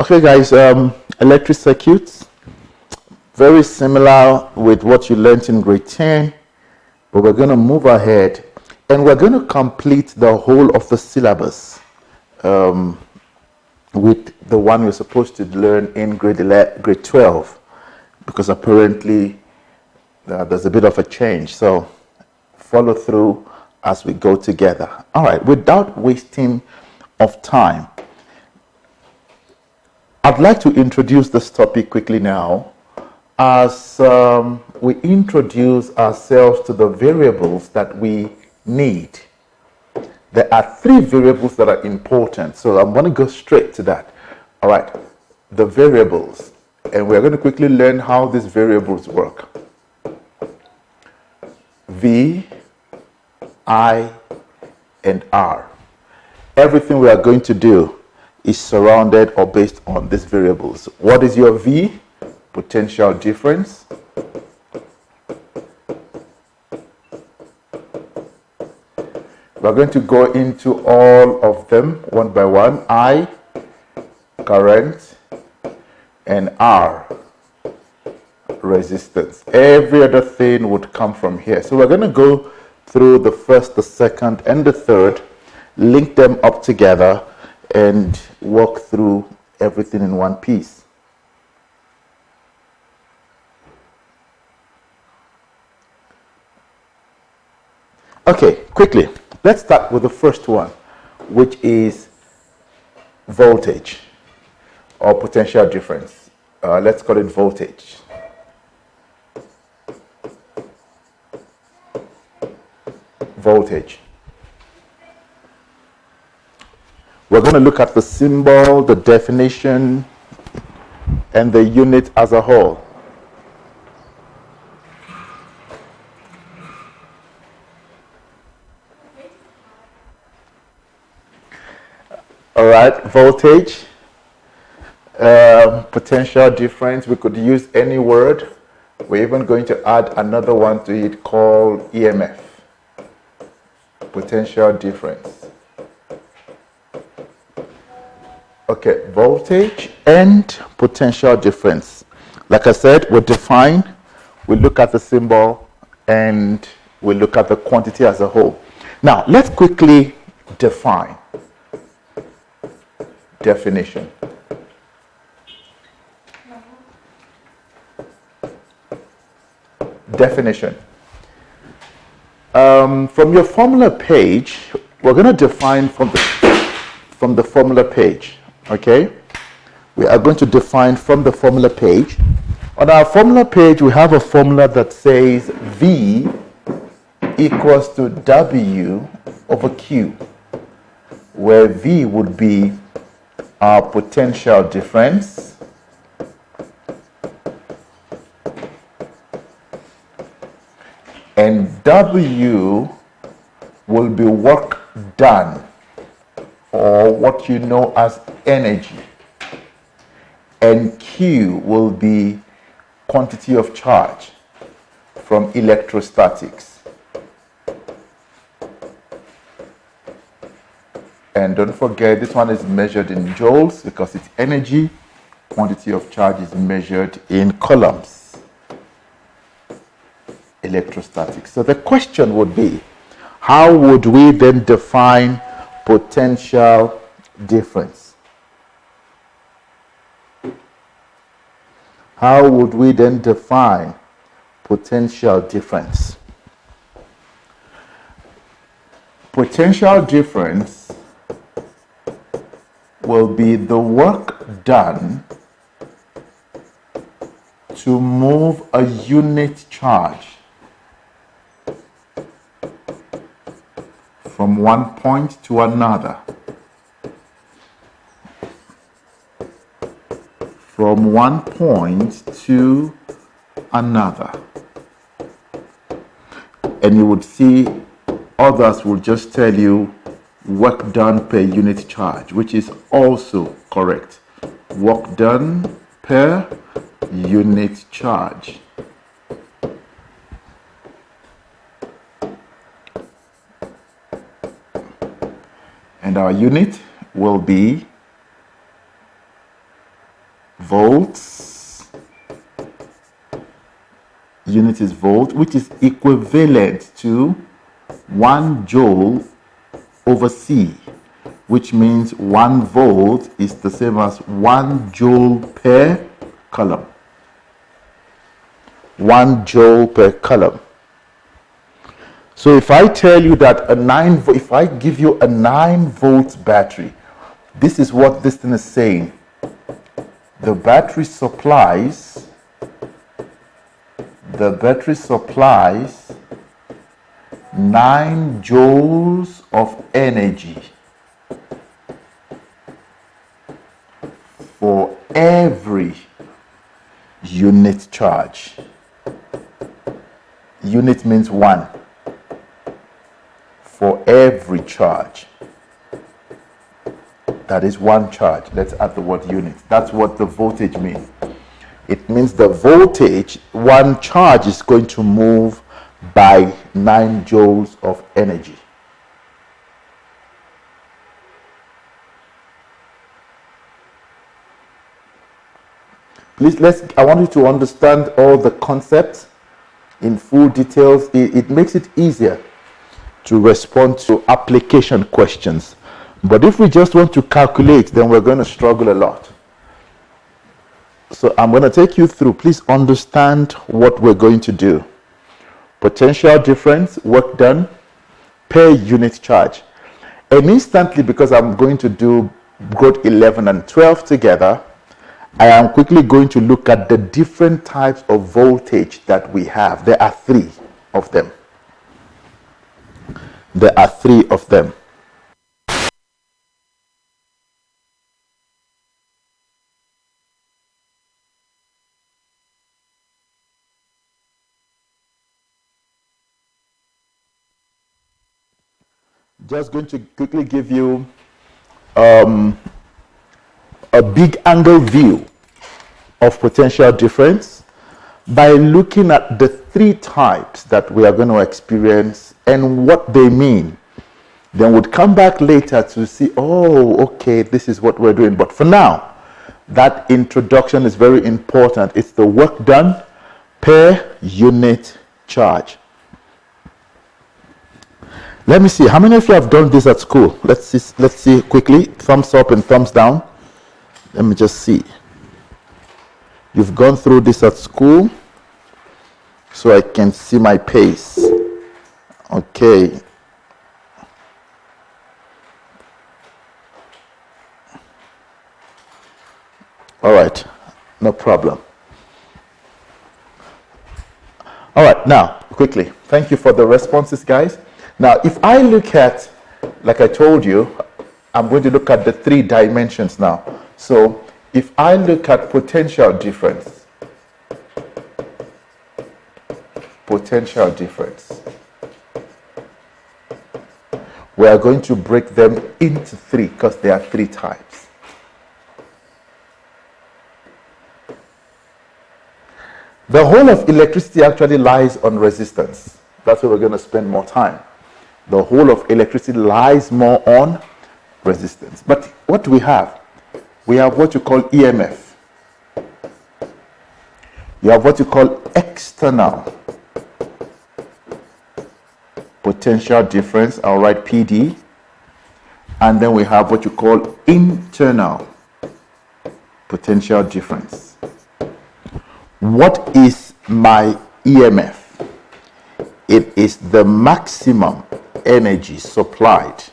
Okay, guys, electric circuits, very similar with what you learned in grade 10, but we're going to move ahead and we're going to complete the whole of the syllabus with the one you're supposed to learn in grade 12, because apparently there's a bit of a change. So follow through as we go together. All right, without wasting of time, I'd like to introduce this topic quickly now as we introduce ourselves to the variables that we need. There are three variables that are important, so I'm going to go straight to that. All right, the variables, and we're going to quickly learn how these variables work. V, I, and R. Everything we are going to do is surrounded or based on these variables. What is your V? Potential difference. We're going to go into all of them one by one. I, current, and R, resistance. Every other thing would come from here. So we're going to go through the first, the second, and the third, link them up together, and walk through everything in one piece. Okay, quickly, let's start with the first one, which is voltage or potential difference. Let's call it voltage. Voltage. We're going to look at the symbol, the definition, and the unit as a whole. All right, voltage, potential difference. We could use any word. We're even going to add another one to it called EMF, potential difference. Okay, voltage and potential difference. Like I said, we define, we look at the symbol, and we look at the quantity as a whole. Now, let's quickly define. Definition. Definition. From your formula page, we're going to define from the formula page. Okay, we are going to define from the formula page. On our formula page, we have a formula that says V equals to W over Q, where V would be our potential difference, and W will be work done, or what you know as energy, and Q will be quantity of charge from electrostatics. And don't forget, this one is measured in joules because it's energy. Quantity of charge is measured in coulombs. Electrostatics. So the question would be, how would we then define potential difference? How would we then define potential difference? Potential difference will be the work done to move a unit charge from one point to another. From one point to another. And you would see others will just tell you work done per unit charge, which is also correct. Work done per unit charge. And our unit will be volts. Unit is volt, which is equivalent to 1 joule over C, which means 1 volt is the same as 1 joule per coulomb. 1 joule per coulomb. So if I tell you that if I give you a 9 volt battery, this is what this thing is saying. The battery supplies 9 joules of energy for every unit charge. Unit means 1. For every charge. That is 1 charge. Let's add the word unit. That's what the voltage means. It means the voltage, 1 charge is going to move by 9 joules of energy. Please, I want you to understand all the concepts in full details. It makes it easier to respond to application questions. But if we just want to calculate, then we're going to struggle a lot. So I'm going to take you through. Please understand what we're going to do. Potential difference, work done, per unit charge. And instantly, because I'm going to do grade 11 and 12 together, I am quickly going to look at the different types of voltage that we have. There are 3 of them. There are 3 of them. Just going to quickly give you a big angle view of potential difference by looking at the 3 types that we are going to experience and what they mean. Then we'll come back later to see, oh, okay, this is what we're doing. But for now, that introduction is very important. It's the work done per unit charge. Let me see, how many of you have done this at school? Let's see quickly. Thumbs up and thumbs down. Let me just see. You've gone through this at school, so I can see my pace. Okay. All right, no problem. All right, now, quickly. Thank you for the responses, guys. Now, if I look at, like I told you, I'm going to look at the 3 dimensions now. So, if I look at potential difference, we are going to break them into 3 because there are 3 types. The whole of electricity actually lies on resistance. That's where we're going to spend more time. The whole of electricity lies more on resistance. But what do we have? We have what you call EMF. You have what you call external potential difference. I'll write PD. And then we have what you call internal potential difference. What is my EMF? It is the maximum energy supplied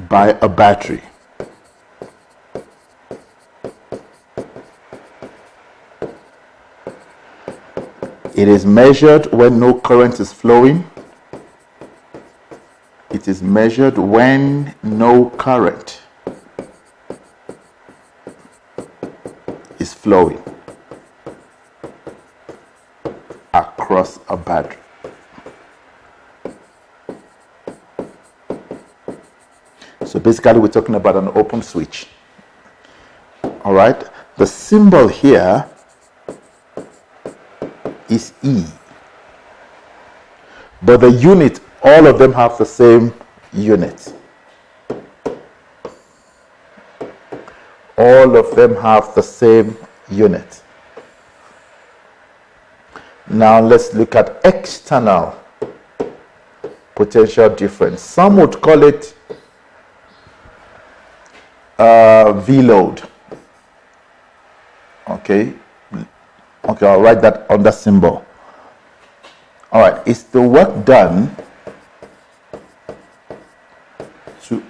by a battery. It is measured when no current is flowing. It is measured when no current is flowing across a battery. So basically we're talking about an open switch. All right, the symbol here is E, but the unit, all of them have the same unit. All of them have the same unit. Now let's look at external potential difference. Some would call it V load. Okay, I'll write that on the symbol. All right, it's the work done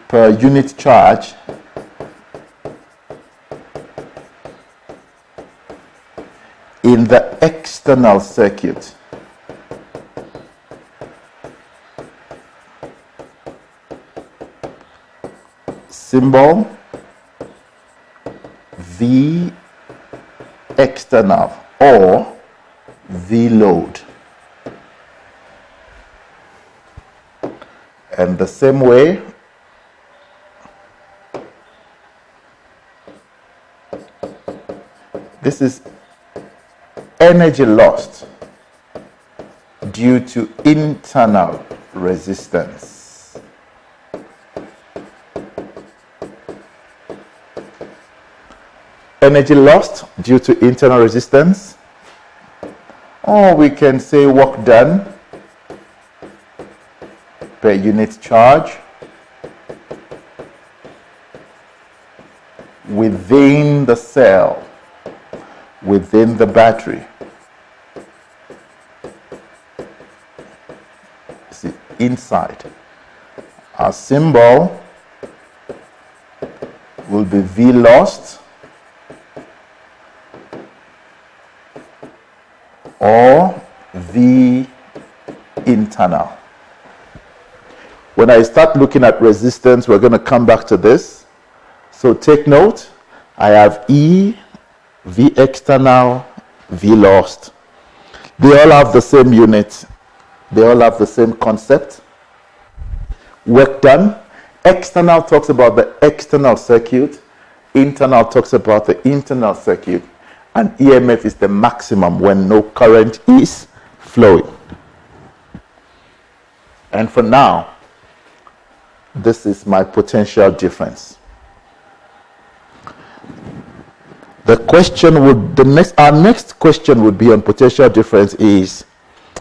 per unit charge in the external circuit. Symbol V external or V load. And the same way, this is energy lost due to internal resistance. Energy lost due to internal resistance, or we can say work done per unit charge within the cell, within the battery. See, inside. Our symbol will be V lost or V internal. When I start looking at resistance, we're going to come back to this. So take note, I have E, V external, V lost. They all have the same unit. They all have the same concept. Work done. External talks about the external circuit. Internal talks about the internal circuit. And EMF is the maximum when no current is flowing. And for now, this is my potential difference. Our next question would be on potential difference is,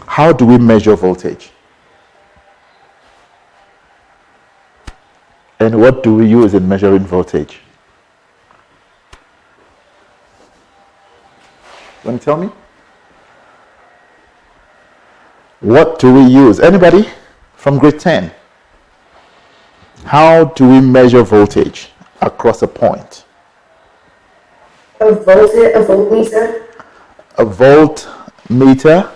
how do we measure voltage? And what do we use in measuring voltage? You want to tell me? What do we use? Anybody from grade 10? How do we measure voltage across a point? A voltmeter. A voltmeter.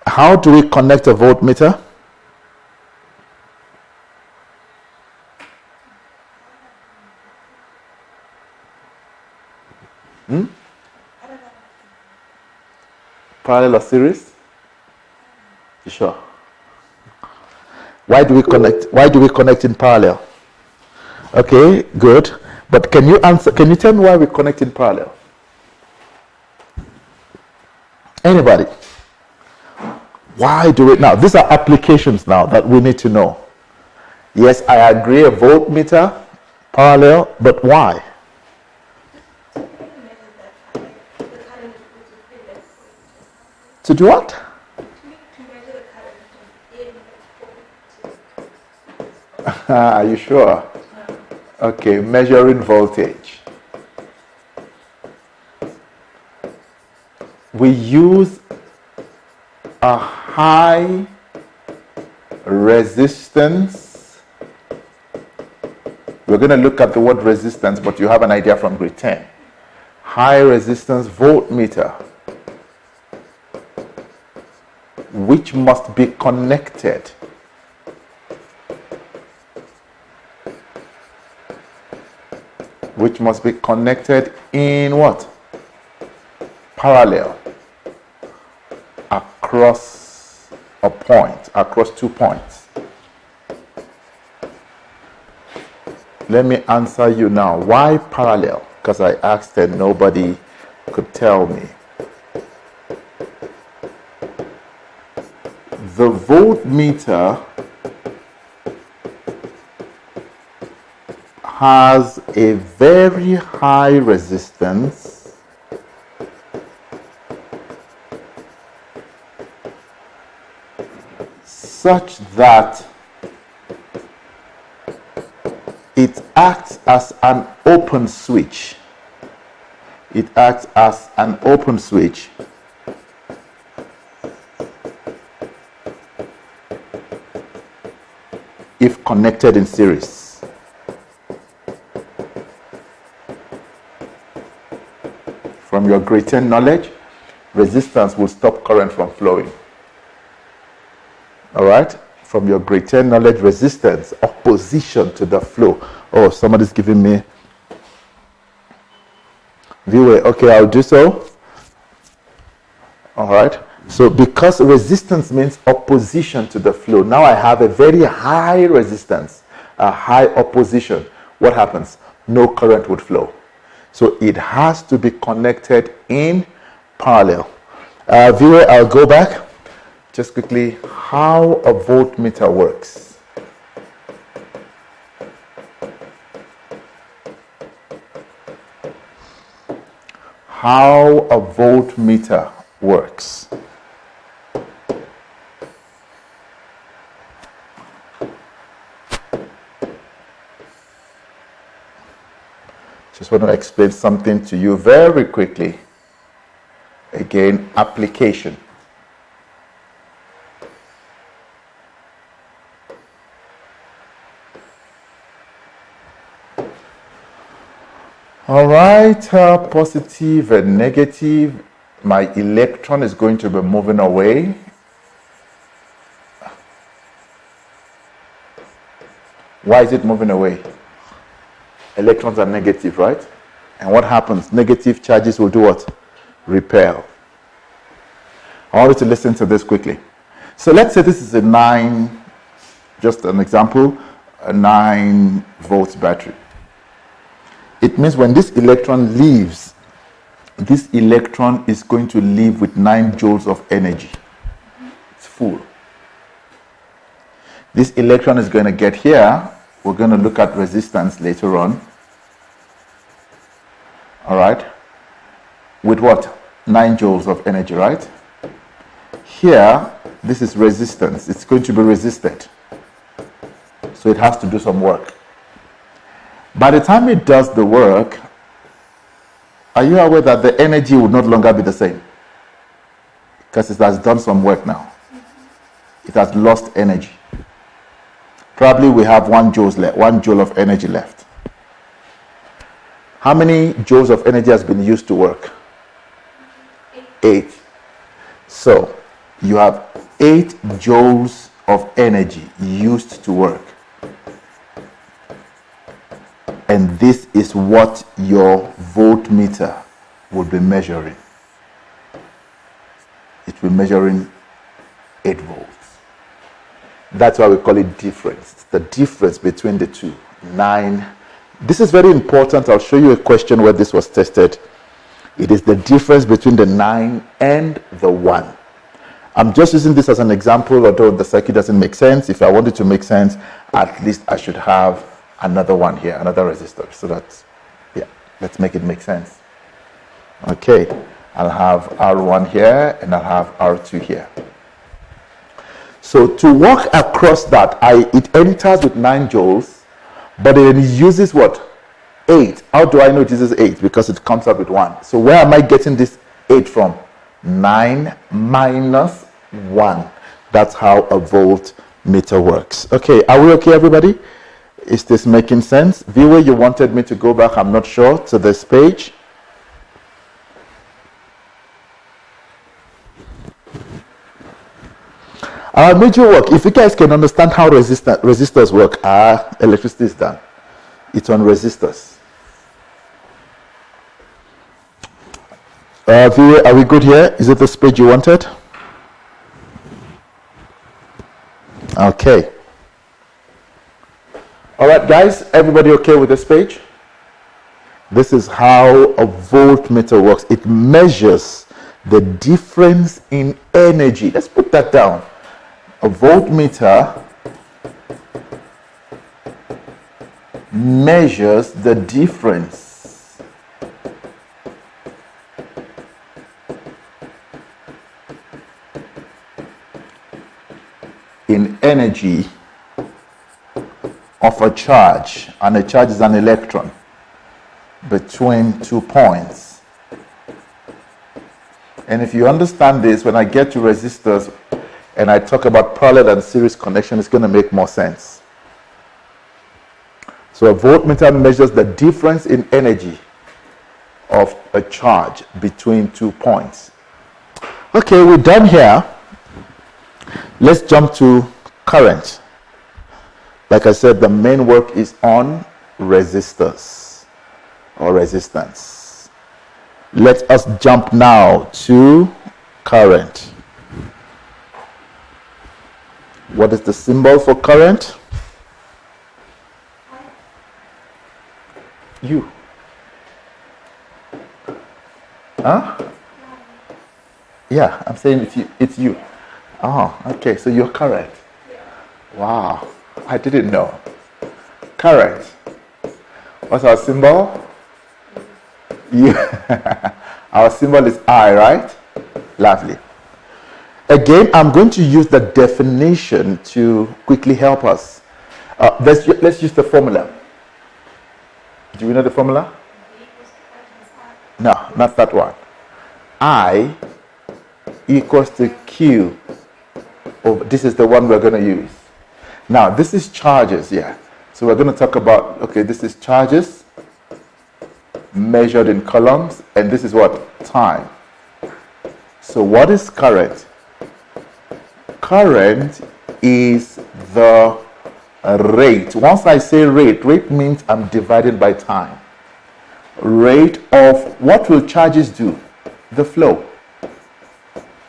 How do we connect a voltmeter? Parallel or series? You sure? Why do we connect in parallel? Okay, good. But can you tell me why we connect in parallel? Anybody? Why do we now? These are applications now that we need to know. Yes, I agree, a voltmeter, parallel, but why? To do what? Are you sure? Okay, measuring voltage. We use a high resistance. We're going to look at the word resistance, but you have an idea from grade 10. High resistance voltmeter, which must be connected in what? Parallel across a point, across 2 points. Let me answer you now. Why parallel? Because I asked and nobody could tell me. The voltmeter has a very high resistance such that it acts as an open switch. It acts as an open switch if connected in series. From your grade 10 knowledge, resistance will stop current from flowing. All right? From your grade 10 knowledge, resistance, opposition to the flow. Oh, somebody's giving me viewer. Okay, I'll do so. All right. So because resistance means opposition to the flow, now I have a very high resistance, a high opposition. What happens? No current would flow. So it has to be connected in parallel. Viewer, I'll go back. Just quickly, how a voltmeter works. How a voltmeter works. Just want to explain something to you very quickly. Again, application. All right, positive and negative. My electron is going to be moving away. Why is it moving away? Electrons are negative, right? And what happens? Negative charges will do what? Repel. I want you to listen to this quickly. So let's say this is a 9, just an example, a 9 volts battery. It means when this electron leaves, this electron is going to leave with 9 joules of energy. It's full. This electron is going to get here. We're going to look at resistance later on. All right. With what? 9 joules of energy, right? Here, this is resistance. It's going to be resisted. So it has to do some work. By the time it does the work, are you aware that the energy will no longer be the same? Because it has done some work now. It has lost energy. Probably we have 1 joule of energy left. How many joules of energy has been used to work? 8. So you have 8 joules of energy used to work. And this is what your voltmeter will be measuring. It will be measuring 8 volts. That's why we call it difference. It's the difference between the two. 9. This is very important. I'll show you a question where this was tested. It is the difference between the 9 and the 1. I'm just using this as an example, although the circuit doesn't make sense. If I want it to make sense, at least I should have another one here, another resistor. So that's, yeah, let's make it make sense. Okay, I'll have R1 here and I'll have R2 here. So to walk across that, it enters with 9 joules, but then it uses what? 8. How do I know it uses 8? Because it comes up with 1. So where am I getting this 8 from? 9 minus 1. That's how a voltmeter works. Okay, are we okay, everybody? Is this making sense? Viewer, you wanted me to go back, I'm not sure, to this page. Our major work, if you guys can understand how resistors work, electricity is done. It's on resistors. Viewer, are we good here? Is it this page you wanted? Okay. All right, guys, everybody okay with this page? This is how a voltmeter works. It measures the difference in energy. Let's put that down. A voltmeter measures the difference in energy of a charge, and a charge is an electron, between 2 points. And if you understand this, when I get to resistors and I talk about parallel and series connection, it's going to make more sense. So a voltmeter measures the difference in energy of a charge between 2 points. Okay, we're done here. Let's jump to current. Like I said, the main work is on resistors or resistance. Let us jump now to current. What is the symbol for current? You. Huh? Yeah, I'm saying it's you. It's you. Oh, okay, so you're current. Wow, I didn't know. Current. What's our symbol? Yeah. Our symbol is I, right? Lovely. Again, I'm going to use the definition to quickly help us. Let's use the formula. Do you know the formula? No, not that one. I equals to Q. This is the one we're going to use. Now, this is charges, yeah. So we're going to talk about, okay, this is charges measured in coulombs, and this is what? Time. So what is current? Current is the rate. Once I say rate means I'm divided by time. Rate of, what will charges do? The flow.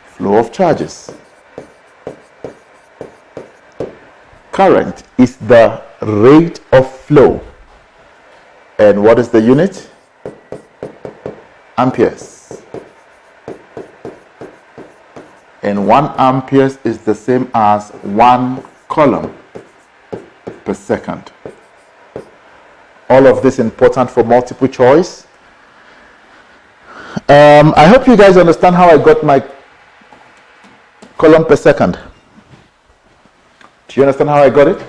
Flow of charges. Current is the rate of flow. And what is the unit? Amperes. And 1 amperes is the same as 1 coulomb per second. All of this important for multiple choice. I hope you guys understand how I got my coulomb per second. Do you understand how I got it?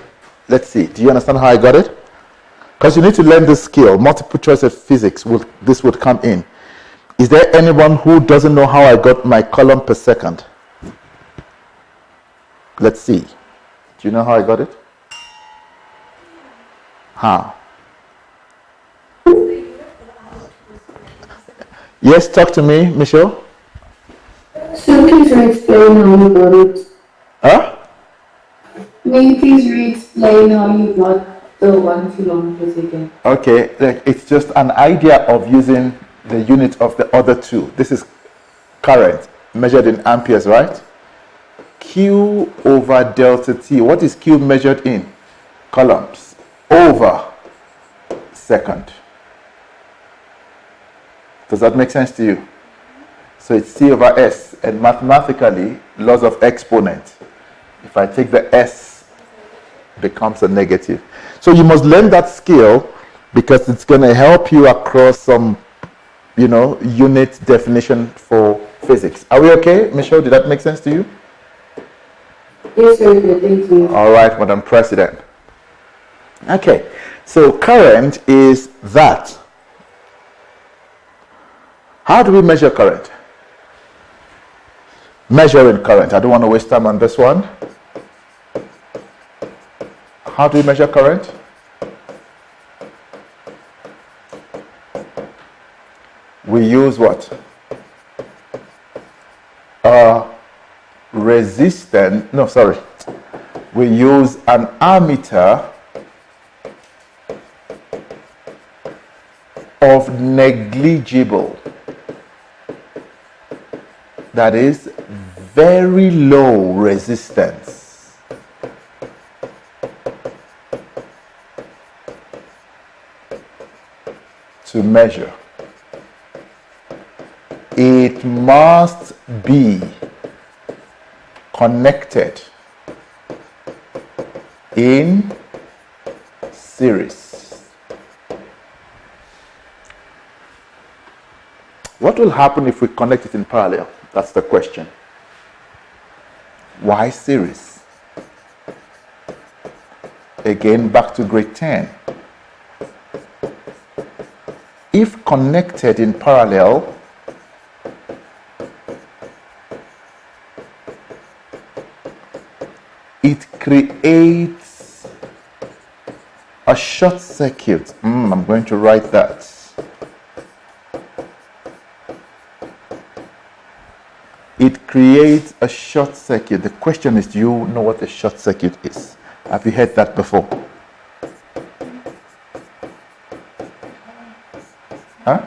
Let's see. Do you understand how I got it? Because you need to learn this skill. Multiple choice of physics, this would come in. Is there anyone who doesn't know how I got my coulomb per second? Let's see. Do you know how I got it? How? Yes, talk to me, Michelle. So please explain how you got it. Huh? May you please re-explain how you got the 1 coulomb per second? Okay, it's just an idea of using the unit of the other two. This is current measured in amperes, right? Q over delta T. What is Q measured in? Coulombs over second. Does that make sense to you? So it's C over S, and mathematically, laws of exponent. If I take the S, it becomes a negative. So you must learn that skill because it's going to help you across some, unit definition for physics. Are we okay, Michelle? Did that make sense to you? Yes, very good. Thank you. All right, Madam President. Okay, so current is that. How do we measure current? Measuring current. I don't want to waste time on this one. How do we measure current? We use what? We use an ammeter of negligible, that is very low resistance, to measure. It must be connected in series. What will happen if we connect it in parallel? That's the question. Why series? Again, back to grade 10. If connected in parallel, it creates a short circuit. I'm going to write that. It creates a short circuit. The question is, do you know what a short circuit is? Have you heard that before? Huh?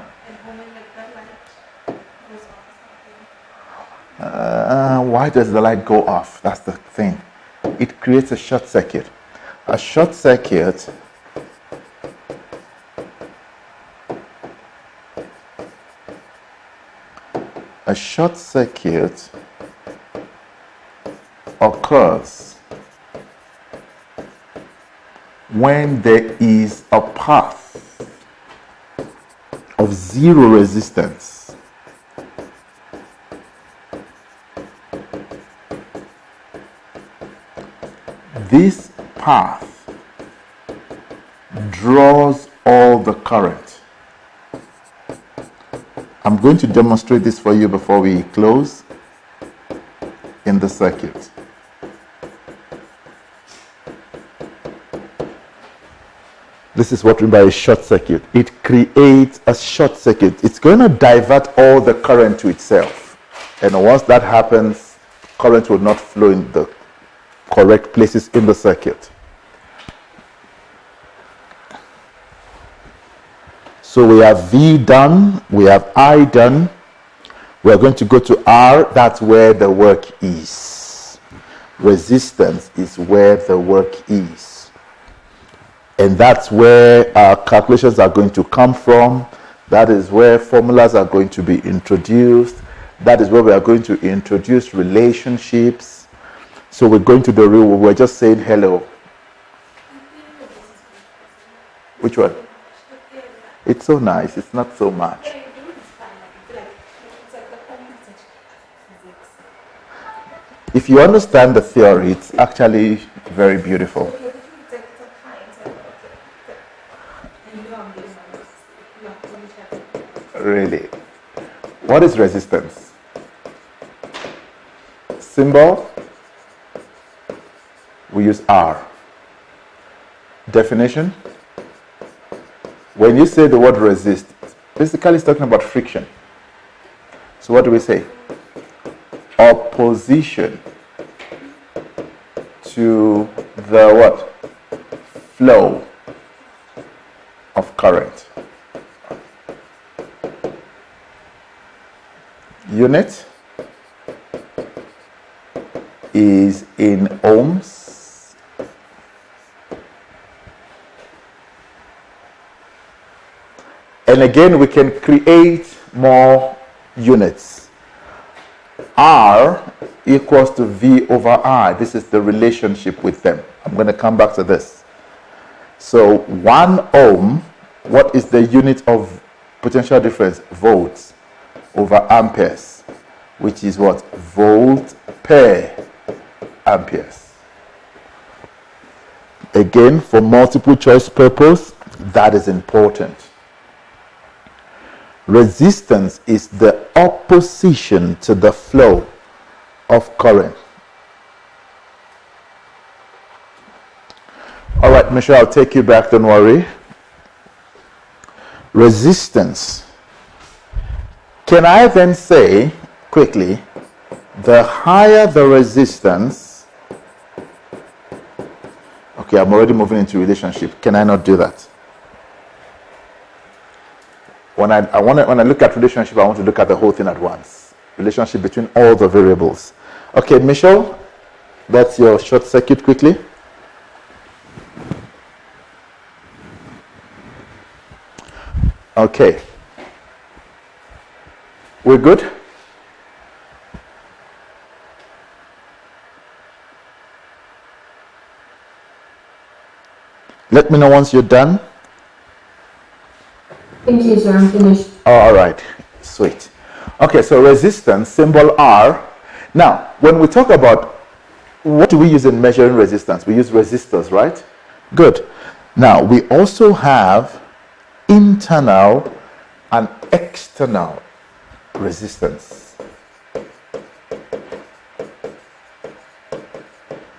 Why does the light go off? That's the thing. It creates a short circuit. A short circuit occurs when there is a path of zero resistance. This path draws all the current. I'm going to demonstrate this for you before we close in the circuit. This is what we mean by a short circuit. It creates a short circuit. It's going to divert all the current to itself. And once that happens, current will not flow in the correct places in the circuit. So we have V done, we have I done. We're going to go to R. That's where the work is. Resistance is where the work is. And that's where our calculations are going to come from. That is where formulas are going to be introduced. That is where we are going to introduce relationships. So we're going to the real world. We're just saying hello. Which one? It's so nice. It's not so much. If you understand the theory, it's actually very beautiful. Really. What is resistance? Symbol? We use R. Definition? When you say the word resist, basically it's talking about friction. So what do we say? Opposition to the what? Flow of current. Unit is in ohms. And again, we can create more units. R equals to V over I. This is the relationship with them. I'm going to come back to this. So 1 ohm, what is the unit of potential difference? Volts over amperes, which is what? Volt per amperes. Again, for multiple choice purpose, that is important. Resistance is the opposition to the flow of current. All right, Michelle, I'll take you back, don't worry. Resistance. Can I then say, quickly, the higher the resistance... Okay, I'm already moving into relationship. Can I not do that? When I look at relationship, I want to look at the whole thing at once. Relationship between all the variables. Okay, Michelle, that's your short circuit quickly. Okay. We're good? Let me know once you're done. Thank you, sir. I'm finished. All right. Sweet. Okay, so resistance, symbol R. Now, when we talk about what do we use in measuring resistance? We use resistors, right? Good. Now, we also have internal and external resistance.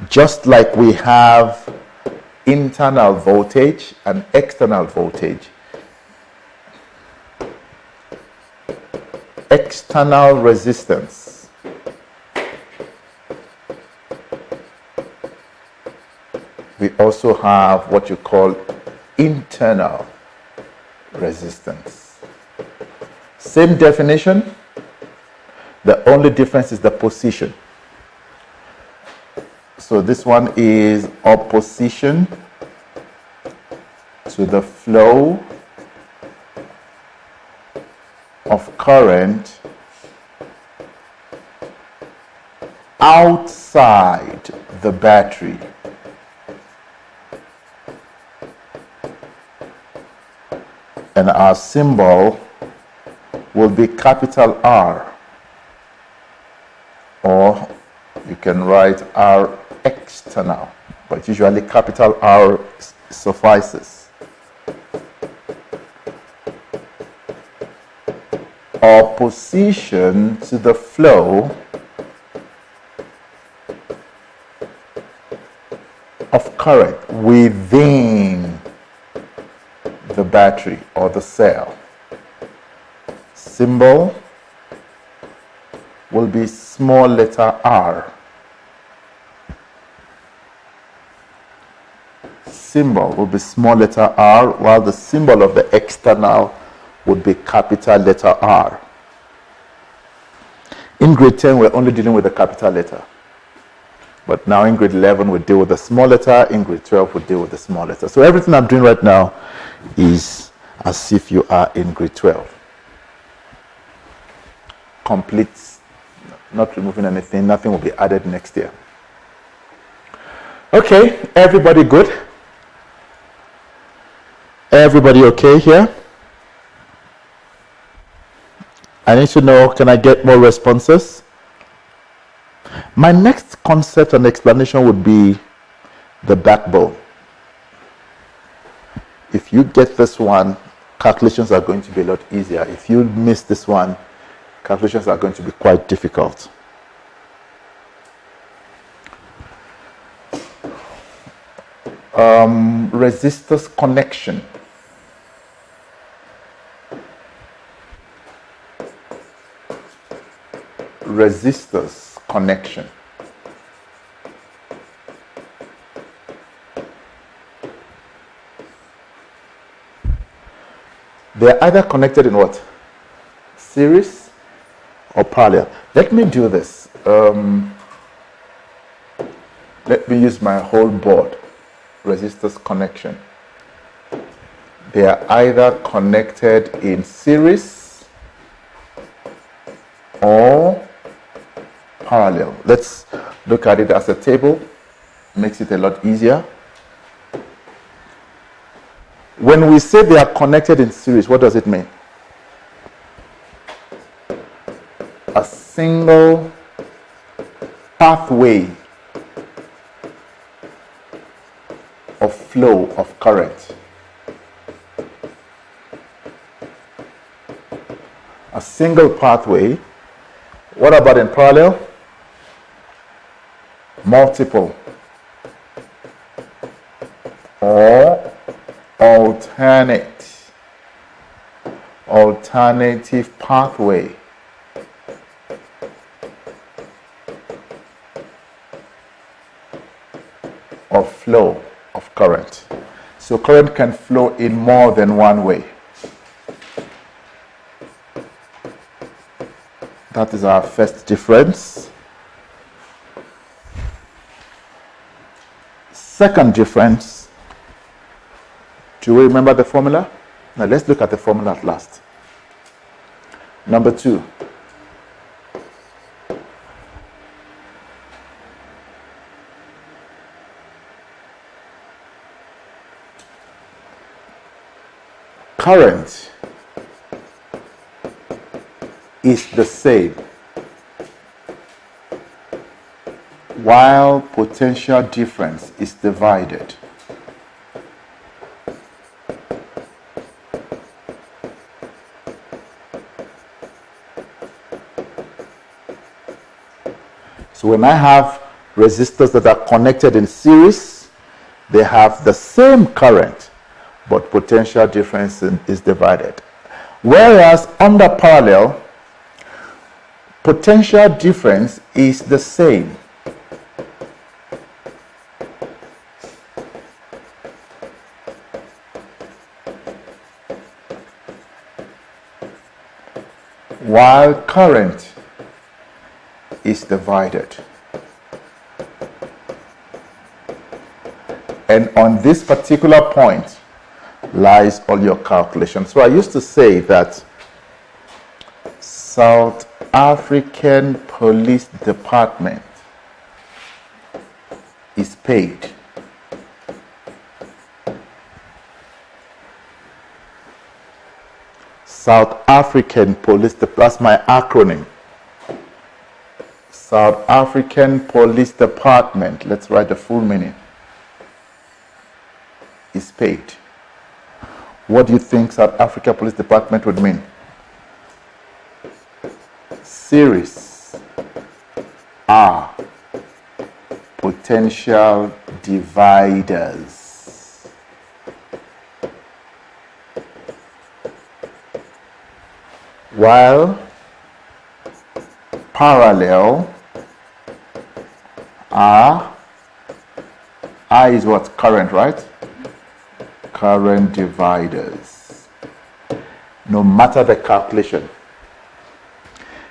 Just like we have internal voltage and external voltage. External resistance. We also have what you call internal resistance. Same definition, the only difference is the position. So this one is opposition to the flow of current outside the battery. And our symbol will be capital R, or you can write R external, but usually capital R suffices. Opposition to the flow of current within the battery or the cell. Symbol will be small letter r. Symbol will be small letter r, while the symbol of the external would be capital letter R. In grade 10, we're only dealing with the capital letter. But now in grade 11, we deal with the small letter. In grade 12, we deal with the small letter. So everything I'm doing right now is as if you are in grade 12. Complete, not removing anything. Nothing will be added next year. Okay, everybody good? Everybody okay here? I need to know, can I get more responses? My next concept and explanation would be the backbone. If you get this one, calculations are going to be a lot easier. If you miss this one, calculations are going to be quite difficult. Resistors connection. Resistors connection. They are either connected in what? Series or parallel. Let me do this. Let me use my whole board. Resistors connection. They are either connected in series or parallel. Let's look at it as a table. Makes it a lot easier. When we say they are connected in series, what does it mean? A single pathway of flow of current. A single pathway. What about in parallel? Multiple or alternative pathway. Of flow of current. So current can flow in more than one way. That is our first difference. Second difference. Do we remember the formula? Now let's look at the formula at last. Number 2. Current is the same, while potential difference is divided. So when I have resistors that are connected in series, they have the same current, but potential difference is divided. Whereas under parallel, potential difference is the same, while current is divided. And on this particular point lies all your calculations. So I used to say that South African Police Department is paid South African Police, that's my acronym. South African Police Department, let's write the full meaning, is paid. What do you think South Africa Police Department would mean? Series are potential dividers. While parallel are, I is what? Current, right? Current dividers. No matter the calculation.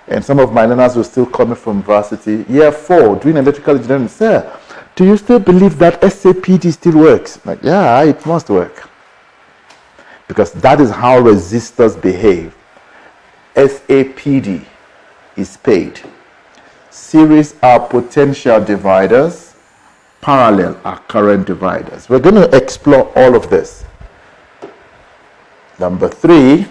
And some of my learners will still come from varsity. Year 4, doing electrical engineering. Sir, do you still believe that SAPD still works? Like, yeah, it must work. Because that is how resistors behave. SAPD is paid. Series are potential dividers. Parallel are current dividers. We're going to explore all of this. Number 3.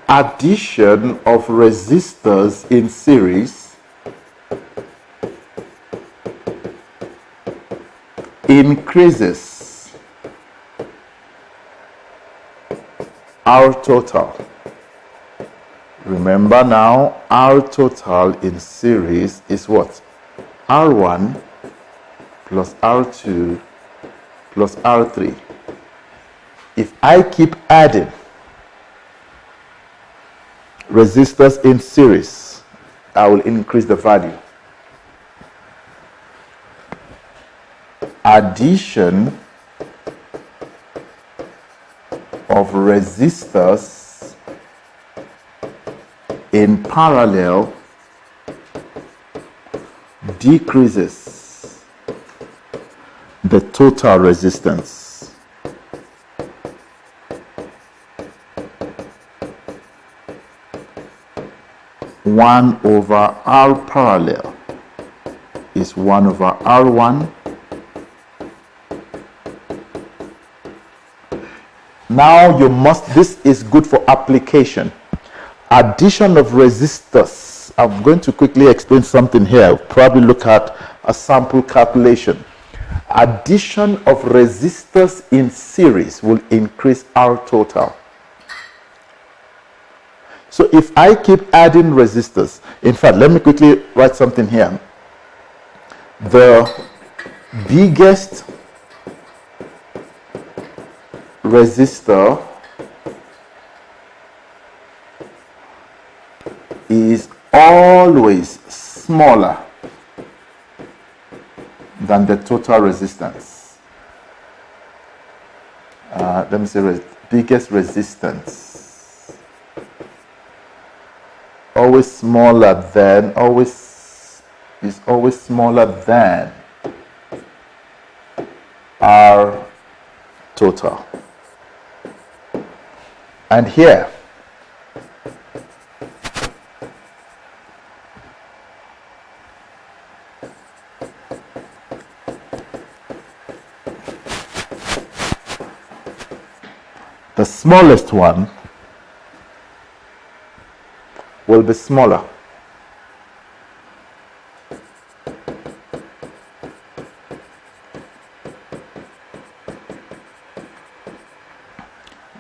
Addition of resistors in series increases R total. Remember now, R total in series is what? R1 plus R2 plus R3. If I keep adding resistors in series, I will increase the value. Addition of resistors in parallel decreases the total resistance. One over R parallel is 1 over R1. Now you must, this is good for application. Addition of resistors. I'm going to quickly explain something here. Probably look at a sample calculation. Addition of resistors in series will increase R total. So if I keep adding resistors, in fact, let me quickly write something here. The biggest resistor is always smaller than the total resistance. Let me say biggest resistance. Always smaller than, is always smaller than R total. And here, the smallest one will be smaller.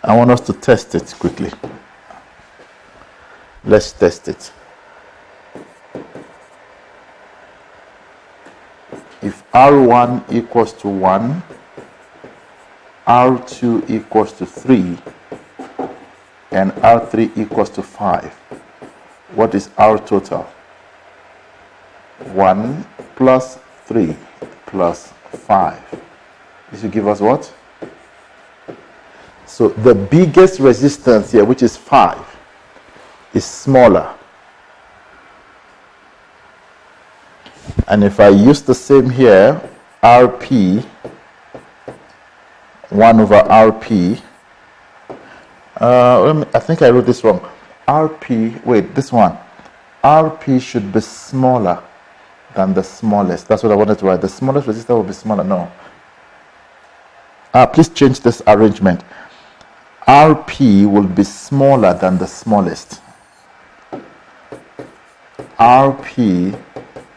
I want us to test it quickly. Let's test it. If R1 equals to 1, R2 equals to 3, and R3 equals to 5, what is our total? 1 plus 3 plus 5. This will give us what? So the biggest resistance here, which is 5, is smaller. And if I use the same here, RP, 1 over RP, I think I wrote this wrong. RP, wait, this one. RP should be smaller than the smallest. That's what I wanted to write. The smallest resistor will be smaller. No. Please change this arrangement. RP will be smaller than the smallest. RP,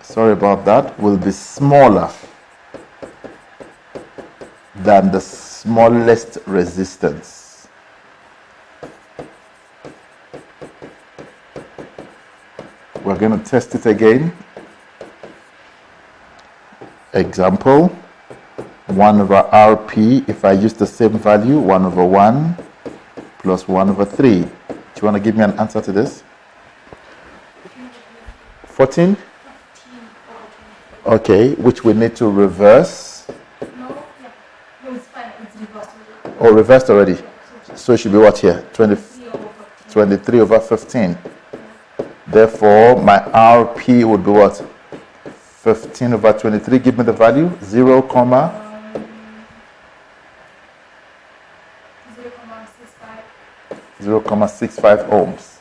sorry about that, will be smaller than the smallest resistance. We're going to test it again. Example, 1 over RP, if I use the same value, 1 over 1 plus 1 over 3. Do you want to give me an answer to this? 14? Okay, which we need to reverse. No, it's fine. It's reversed. Oh, reversed already. So it should be what here? 23 over 15. Therefore, my RP would be what? 15 over 23. Give me the value. 0, 0.65. 0.65 ohms.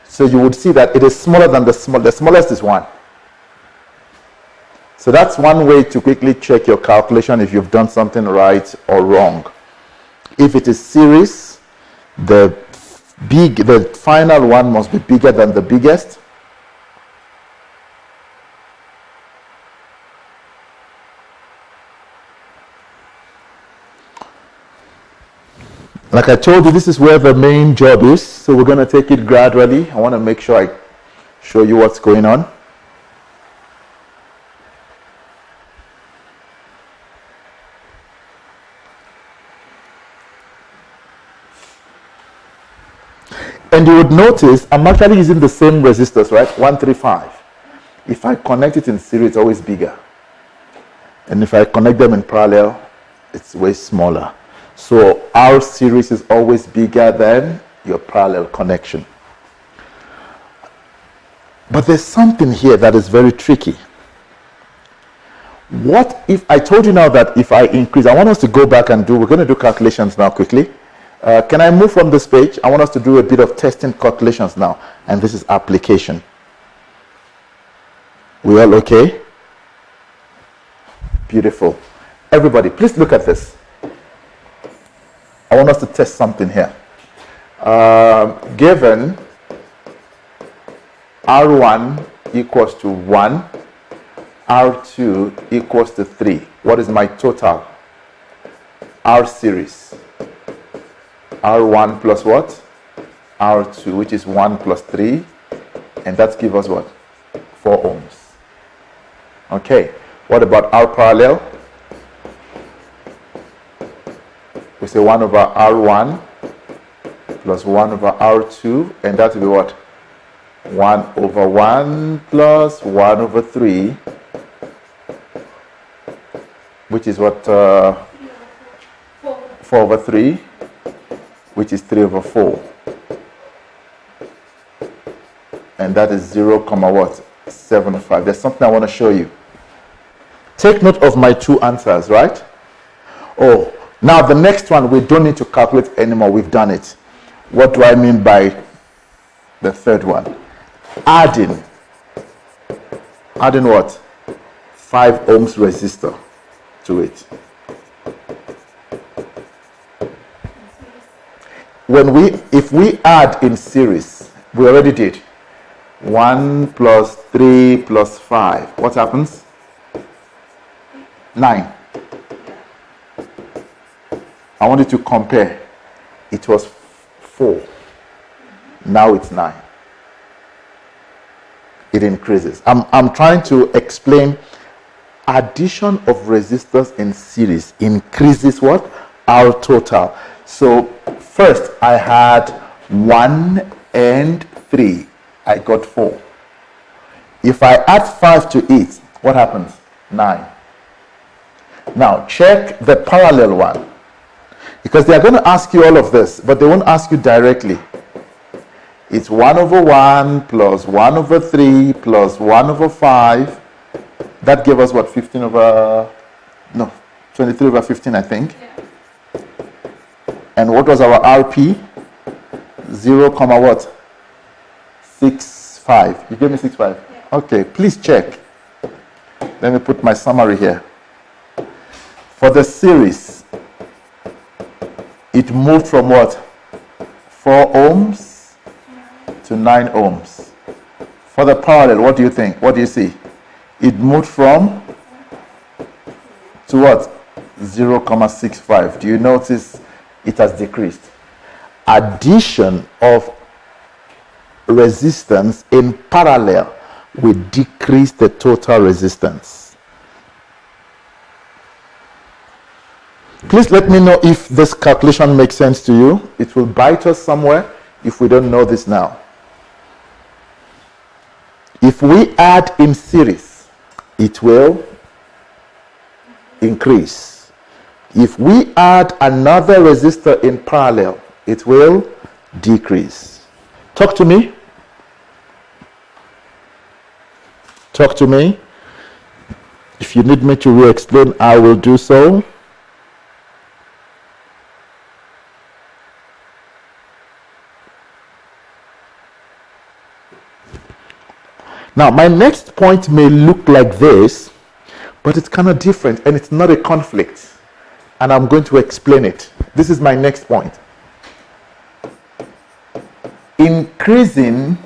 So you would see that it is smaller than the smallest is 1. So that's one way to quickly check your calculation if you've done something right or wrong. If it is series, the final one must be bigger than the biggest. Like I told you, this is where the main job is, so we're going to take it gradually. I want to make sure I show you what's going on. And you would notice I'm actually using the same resistors, right? 135. If I connect it in series, it's always bigger. And if I connect them in parallel, it's way smaller. So our series is always bigger than your parallel connection. But there's something here that is very tricky. What if I told you now that if I increase, I want us to go back and we're going to do calculations now quickly. Can I move from this page? I want us to do a bit of testing calculations now. And this is application. We all okay? Beautiful. Everybody, please look at this. I want us to test something here. Given R1 equals to 1, R2 equals to 3. What is my total? R series. R1 plus what? R2, which is 1 plus 3. And that gives us what? 4 ohms. Okay. What about R parallel? We say 1 over R1 plus 1 over R2. And that will be what? 1 over 1 plus 1 over 3. Which is what? 4 over 3. Which is 3 over 4. And that is 0, what? 75. There's something I want to show you. Take note of my two answers, right? Oh, now the next one, we don't need to calculate anymore. We've done it. What do I mean by the third one? Adding what? 5 ohms resistor to it. if we add in series, we already did 1 plus 3 plus 5. What happens? 9. I want you to compare. It was 4. Now it's 9. It increases. I'm trying to explain addition of resistors in series increases what? Our total. So first I had 1 and 3. I got 4. If I add 5 to it, what happens? 9. Now check the parallel one. Because they are going to ask you all of this, but they won't ask you directly. It's 1 over 1 plus 1 over 3 plus 1 over 5. That gave us what? 15 over... No, 23 over 15, I think. Yeah. And what was our RP? 0, comma what? 6, 5. You gave me 6, 5? Yeah. Okay, please check. Let me put my summary here. For the series, it moved from what? 4 ohms to 9 ohms. For the parallel, what do you think? What do you see? It moved from to what? 0.65. Do you notice it has decreased? Addition of resistance in parallel will decrease the total resistance. Please let me know if this calculation makes sense to you. It will bite us somewhere if we don't know this now. If we add in series, it will increase. If we add another resistor in parallel, it will decrease. Talk to me. Talk to me. If you need me to re-explain, I will do so. Now, my next point may look like this, but it's kind of different and it's not a conflict. And I'm going to explain it. This is my next point. Increasing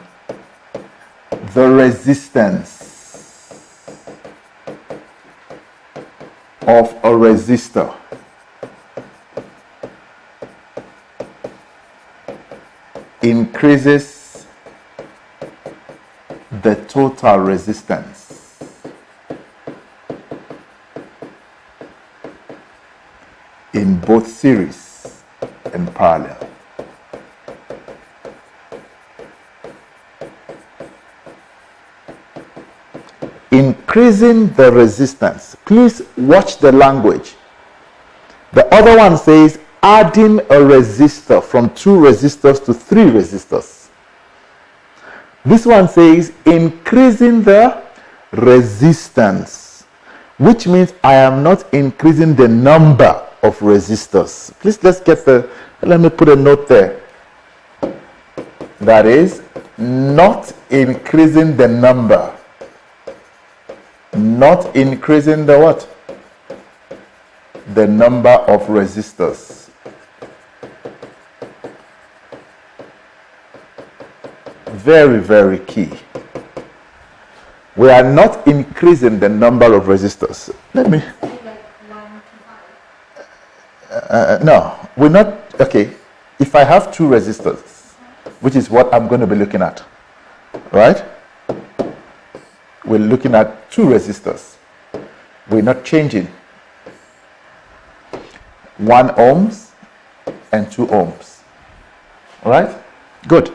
the resistance of a resistor increases the total resistance in both series and parallel. Increasing the resistance. Please watch the language. The other one says adding a resistor from 2 resistors to 3 resistors. This one says increasing the resistance, which means I am not increasing the number of resistors. Please let me put a note there. That is, not increasing the number. Not increasing the what? The number of resistors. Very, very key. We are not increasing the number of resistors. Let me... no, we're not... Okay, if I have 2 resistors, which is what I'm going to be looking at, right? We're looking at 2 resistors. We're not changing. 1 ohms and 2 ohms. All right? Good.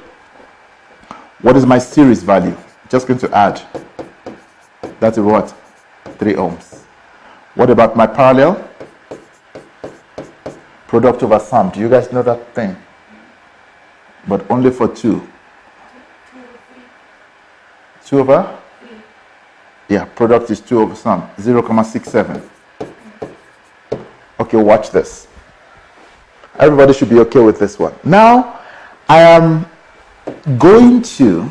What is my series value? Just going to add. That's what? 3 ohms. What about my parallel? Product over sum. Do you guys know that thing? But only for 2. 2 over? Yeah, product is 2 over sum. 0.67. Okay, watch this. Everybody should be okay with this one. Now, I am going to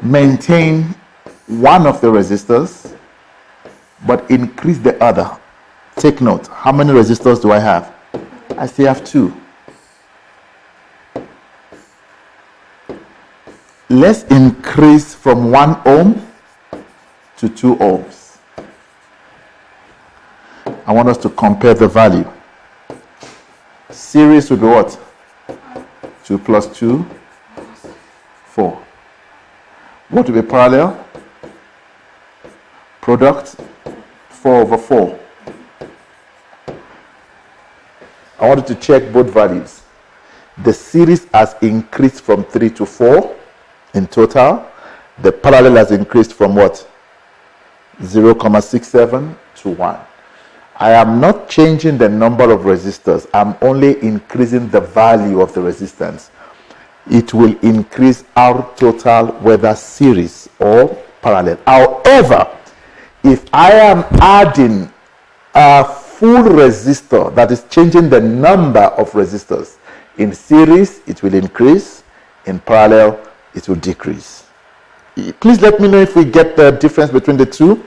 maintain one of the resistors but increase the other. Take note, how many resistors do I have? I still have 2. Let's increase from 1 ohm to 2 ohms. I want us to compare the value. Series would be what? 2 plus 2, 4. What will be parallel? Product, 4 over 4. I wanted to check both values. The series has increased from 3 to 4 in total. The parallel has increased from what? 0.67 to 1. I am not changing the number of resistors. I'm only increasing the value of the resistance. It will increase our total, whether series or parallel. However, if I am adding a full resistor that is changing the number of resistors, in series it will increase, in parallel it will decrease. Please let me know if we get the difference between the two.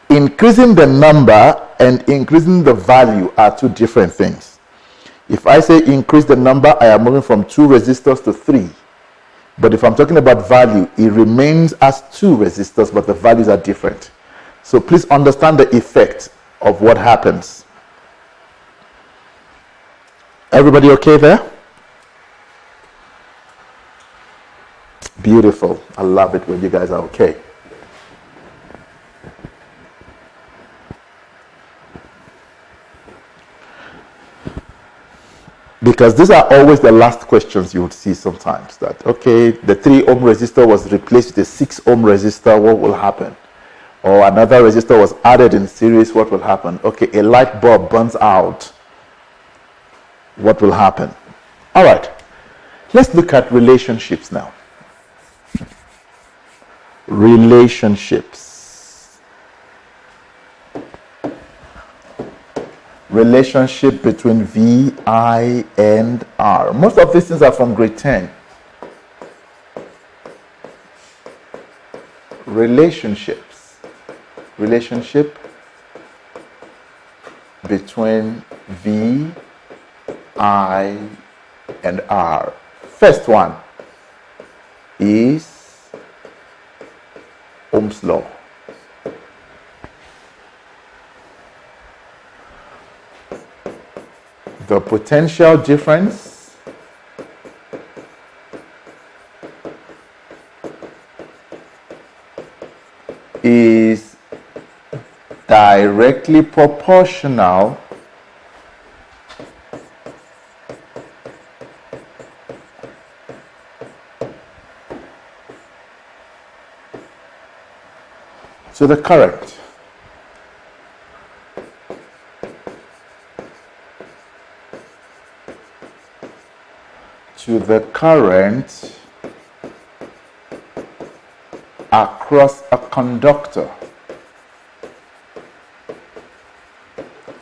Increasing the number and increasing the value are two different things. If I say increase the number, I am moving from 2 resistors to 3. But if I'm talking about value, it remains as 2 resistors, but the values are different. So please understand the effect of what happens. Everybody okay there? Beautiful. I love it when you guys are okay. Because these are always the last questions you would see sometimes. That, okay, the 3 ohm resistor was replaced with a 6 ohm resistor, what will happen? Or another resistor was added in series, what will happen? Okay, a light bulb burns out, what will happen? All right, let's look at relationships now. Relationships. Relationship between V, I, and R. Most of these things are from grade 10. Relationships. Relationship between V, I, and R. First one is Ohm's law. The potential difference is directly proportional to the current. To the current across a conductor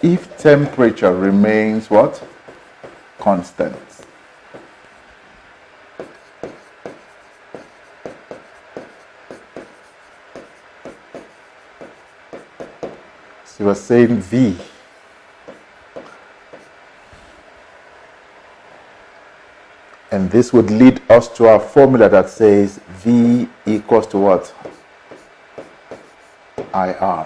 if temperature remains what? Constant. So we're saying V and this would lead us to our formula that says V equals to what? IR.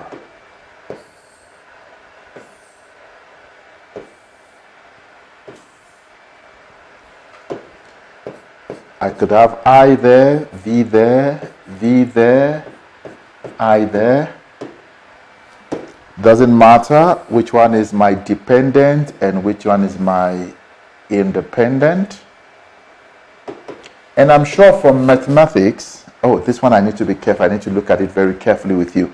I could have I there, V there, V there, I there. Doesn't matter which one is my dependent and which one is my independent. And I'm sure from mathematics, oh, this one I need to be careful. I need to look at it very carefully with you.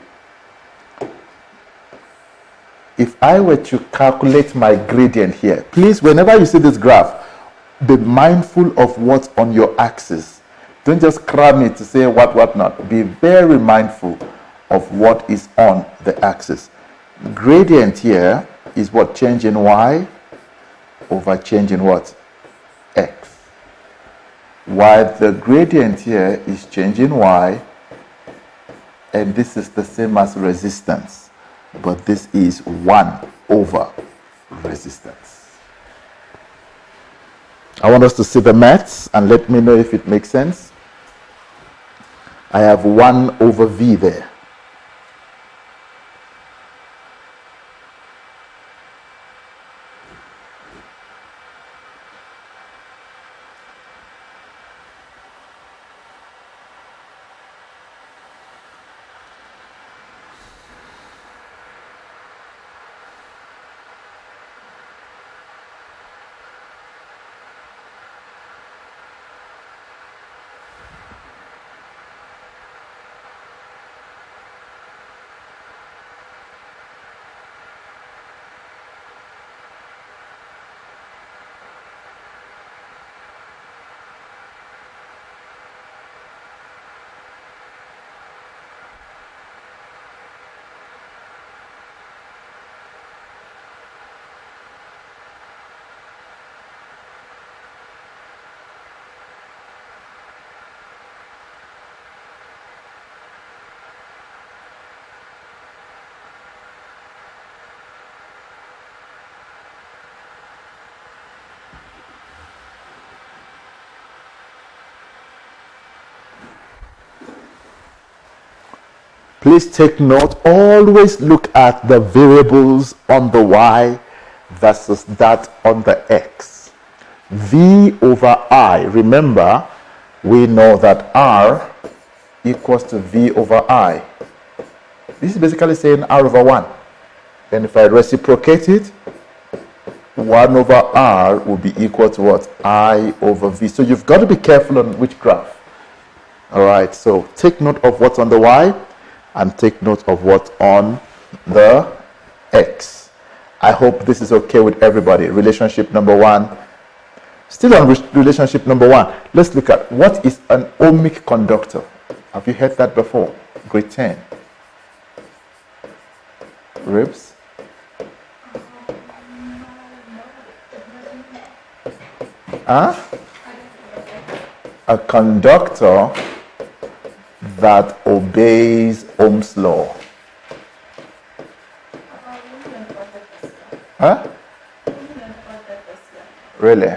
If I were to calculate my gradient here, please, whenever you see this graph, be mindful of what's on your axis. Don't just cram it to say what not. Be very mindful of what is on the axis. Gradient here is what? Change in y over change in what? X. While the gradient here is change in y, and this is the same as resistance, but this is 1 over resistance. I want us to see the maths and let me know if it makes sense. I have 1 over v there. Please take note, always look at the variables on the y versus that on the x. V over I, remember, we know that R equals to V over I. This is basically saying R over 1. And if I reciprocate it, 1 over R will be equal to what? I over V. So you've got to be careful on which graph. All right, so take note of what's on the y and take note of what's on the x. I hope this is okay with everybody. Relationship number 1. Still on relationship number 1, let's look at what is an ohmic conductor. Have you heard that before? Grade 10. Ribs? Huh? A conductor that obeys Ohm's law. Huh? Really?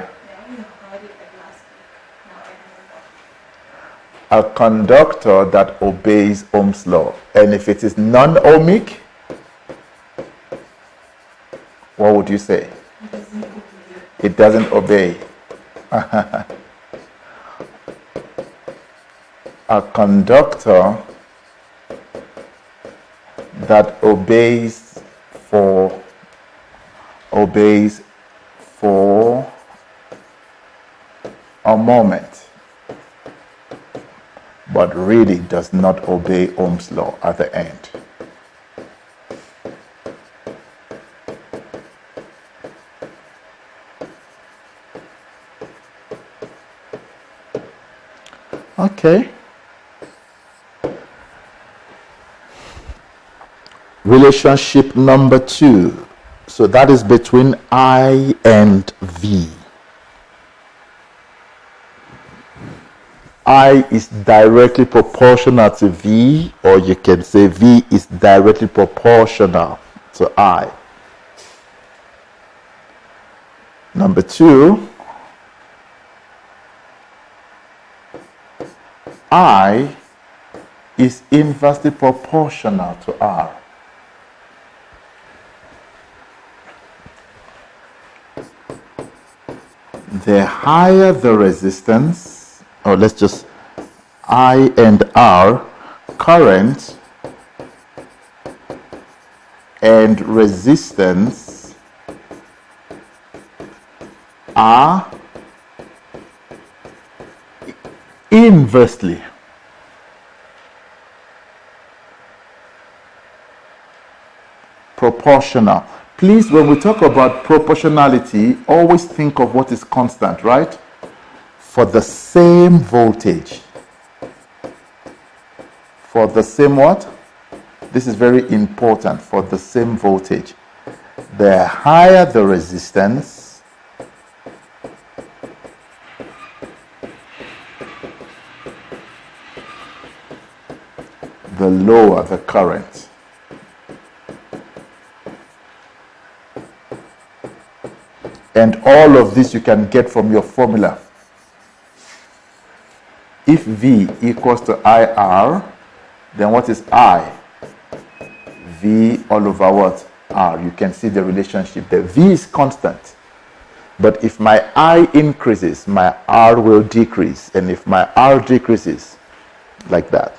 A conductor that obeys Ohm's law. And if it is non-ohmic, what would you say? It doesn't obey. A conductor that obeys for a moment, but really does not obey Ohm's law at the end. Okay. Relationship number 2. So that is between I and V. I is directly proportional to V, or you can say V is directly proportional to I. Number 2, I is inversely proportional to R. The higher the resistance, or let's just I and R, current and resistance are inversely proportional. Please, when we talk about proportionality, always think of what is constant, right? For the same voltage. For the same what? This is very important. For the same voltage. The higher the resistance, the lower the current. And all of this you can get from your formula. If V equals to IR, then what is I? V all over what? R. You can see the relationship there. V is constant. But if my I increases, my R will decrease. And if my R decreases, like that.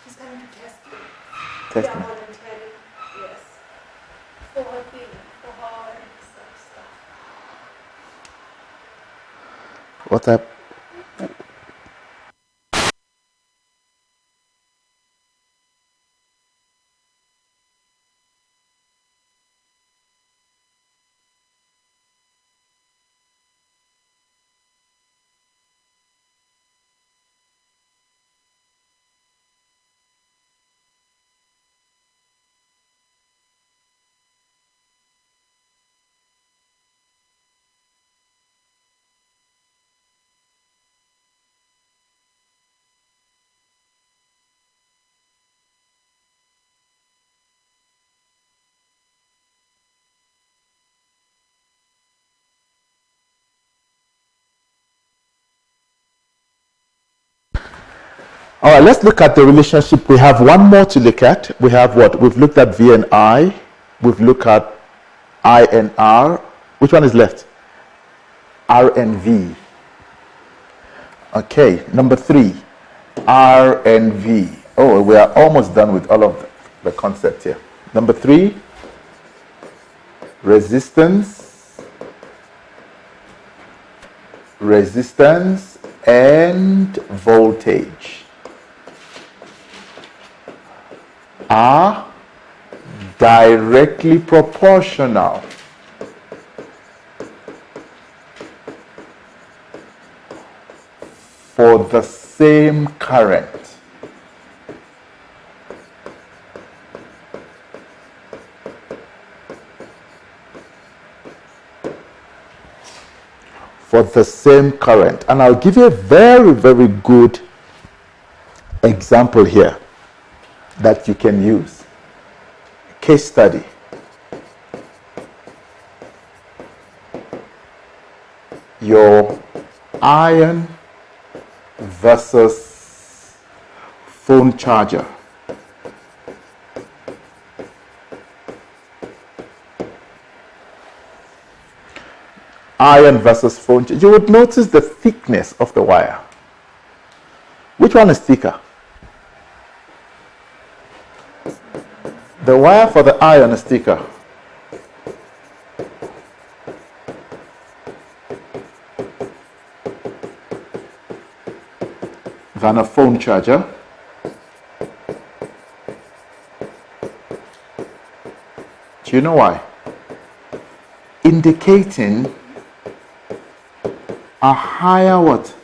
He's coming to test you. Test Yeah, me. voluntarily. Yes. For her thing, for her and stuff. What type? All right, let's look at the relationship. We have one more to look at. We have what? We've looked at V and I. We've looked at I and R. Which one is left? R and V. Okay, number 3. R and V. Oh, we are almost done with all of the concept here. Number 3, resistance and voltage are directly proportional for the same current. For the same current. And I'll give you a very, very good example here that you can use. Case study. Your iron versus phone charger. Iron versus phone charger. You would notice the thickness of the wire. Which one is thicker? The wire for the iron is thicker. Than a phone charger. Do you know why? Indicating a higher what?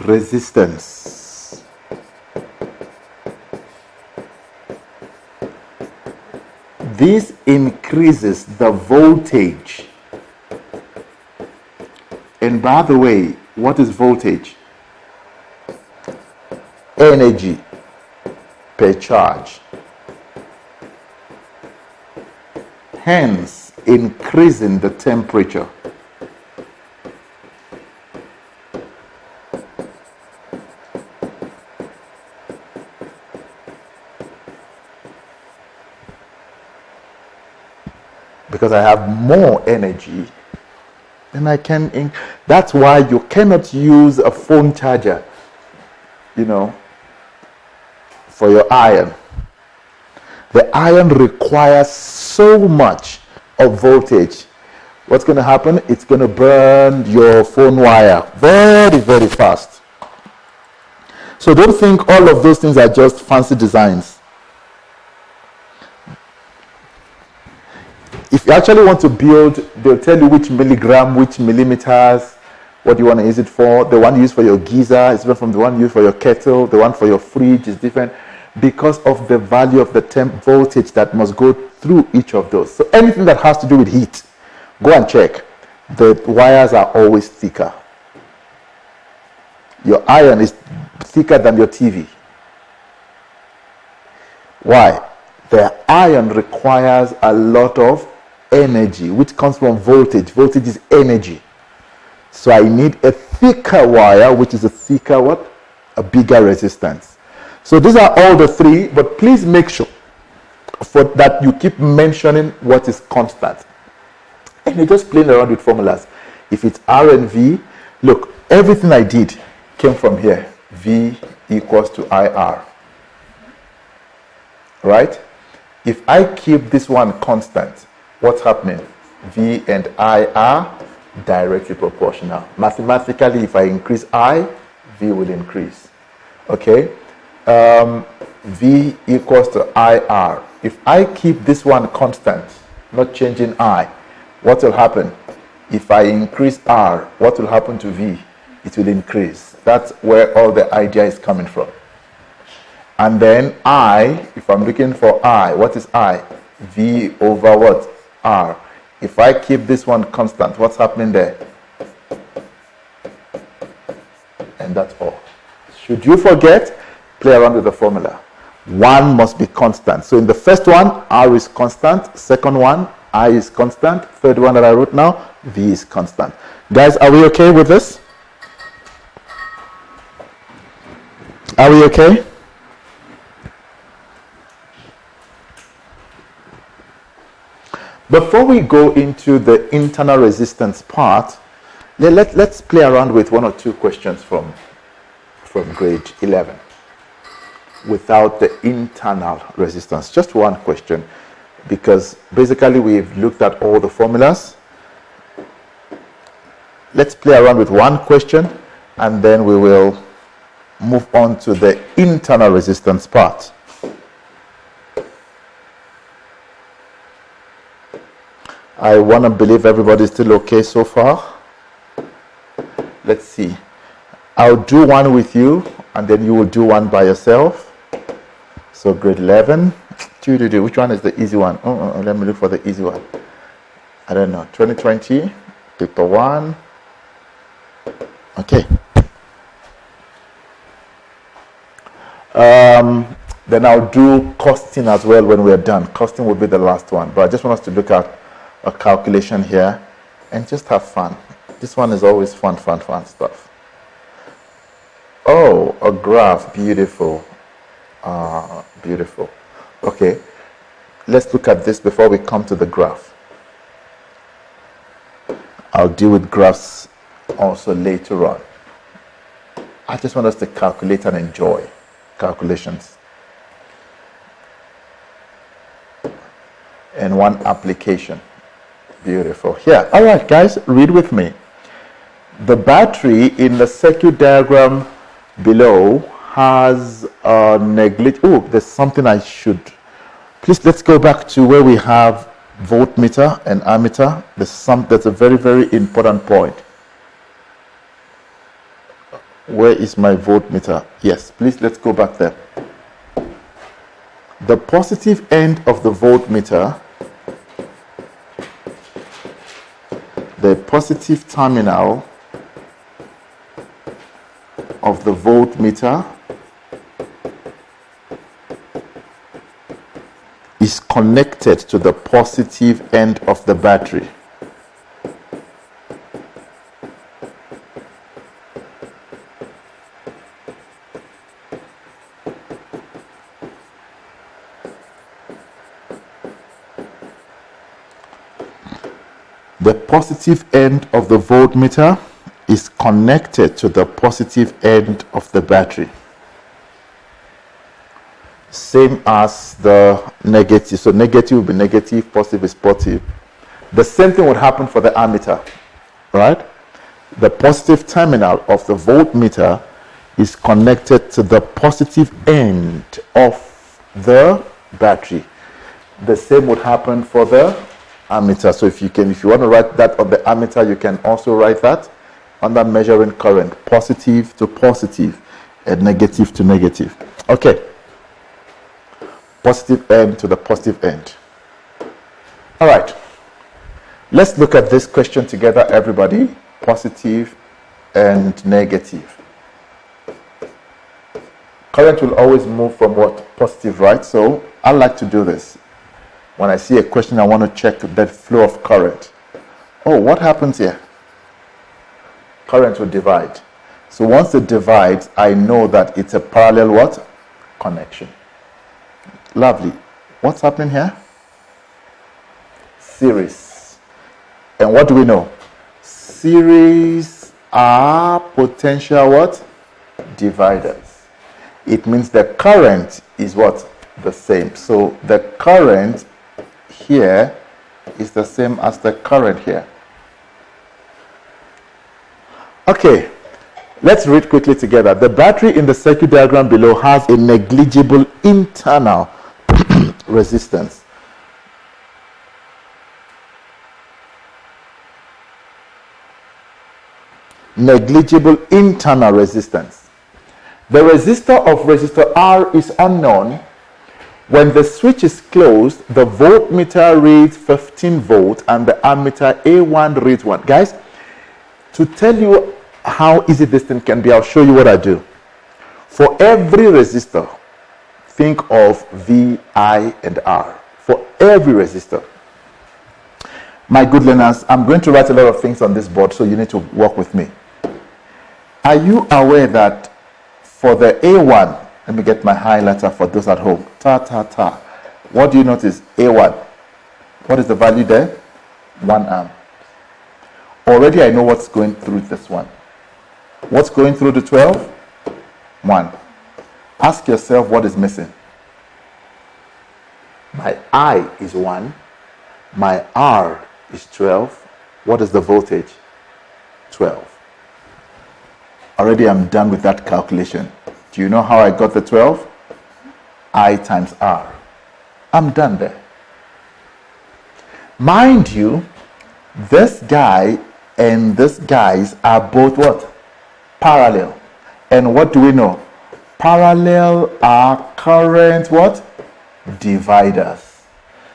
Resistance. This increases the voltage. And by the way, what is voltage? Energy per charge. Hence, increasing the temperature. Because I have more energy than I can. That's why you cannot use a phone charger, for your iron. The iron requires so much of voltage. What's going to happen? It's going to burn your phone wire very, very fast. So don't think all of those things are just fancy designs. If you actually want to build, they'll tell you which milligram, which millimeters, what you want to use it for. The one you use for your geyser is different from the one you use for your kettle. The one for your fridge is different because of the value of the voltage that must go through each of those. So anything that has to do with heat, go and check. The wires are always thicker. Your iron is thicker than your TV. Why? The iron requires a lot of energy, which comes from voltage. Voltage is energy. So I need a thicker wire, which is a thicker what? A bigger resistance. So these are all the three, but please make sure for that you keep mentioning what is constant. And you're just playing around with formulas. If it's R and V, look, everything I did came from here. V equals to IR. Right? If I keep this one constant, what's happening? V and I are directly proportional. Mathematically, if I increase I, V will increase. Okay? V equals to IR. If I keep this one constant, not changing I, what will happen? If I increase R, what will happen to V? It will increase. That's where all the idea is coming from. And then I, if I'm looking for I, what is I? V over what? R. If I keep this one constant, what's happening there? And that's all. Should you forget, play around with the formula. One must be constant. So in the first one, R is constant. Second one, I is constant. Third one that I wrote now, V is constant. Guys, are we okay with this? Are we okay? Before we go into the internal resistance part, let's play around with one or two questions from grade 11 without the internal resistance. Just one question, because basically we've looked at all the formulas. Let's play around with one question and then we will move on to the internal resistance part. I want to believe everybody's still okay so far. Let's see. I'll do one with you and then you will do one by yourself. So grade 11. Which one is the easy one? Let me look for the easy one. I don't know. 2020, paper 1. Okay. Then I'll do costing as well when we're done. Costing will be the last one. But I just want us to look at a calculation here and just have fun. This one is always fun stuff. Oh, a graph. Beautiful. Beautiful. Okay. Let's look at this before we come to the graph. I'll deal with graphs also later on. I just want us to calculate and enjoy calculations. And one application. Beautiful. Here. All right, guys, read with me. The battery in the circuit diagram below has a negligible. Oh, there's something I should. Please, let's go back to where we have voltmeter and ammeter. That's a very, very important point. Where is my voltmeter? Yes, please, let's go back there. The positive end of the voltmeter, the positive terminal of the voltmeter is connected to the positive end of the battery. The positive end of the voltmeter is connected to the positive end of the battery. Same as the negative. So negative will be negative, positive is positive. The same thing would happen for the ammeter, right? The positive terminal of the voltmeter is connected to the positive end of the battery. The same would happen for the ammeter. So if you want to write that on the ammeter, you can also write that under measuring current, positive to positive and negative to negative. Okay. Positive end to the positive end. All right. Let's look at this question together, everybody. Positive and negative. Current will always move from what? Positive, right? So I like to do this. When I see a question, I want to check that flow of current. Oh, what happens here? Current will divide. So once it divides, I know that it's a parallel what? Connection. Lovely. What's happening here? Series. And what do we know? Series are potential what? Dividers. It means the current is what? The same. So the current here is the same as the current here. Okay, let's read quickly together. The battery in the circuit diagram below has a negligible internal resistance. Negligible internal resistance. The resistor of resistor R is unknown. When the switch is closed, the voltmeter reads 15 volts and the ammeter A1 reads 1. Guys, to tell you how easy this thing can be, I'll show you what I do. For every resistor, think of V, I, and R. For every resistor. My good learners, I'm going to write a lot of things on this board, so you need to work with me. Are you aware that for the A1, let me get my highlighter for those at home. What do you notice? A1. What is the value there? 1 amp. Already I know what's going through this one. What's going through the 12? 1. Ask yourself what is missing. My I is 1. My R is 12. What is the voltage? 12. Already I'm done with that calculation. Do you know how I got the 12? I times R. I'm done there. Mind you, this guy and this guys are both what? Parallel. And what do we know? Parallel are current what? Dividers.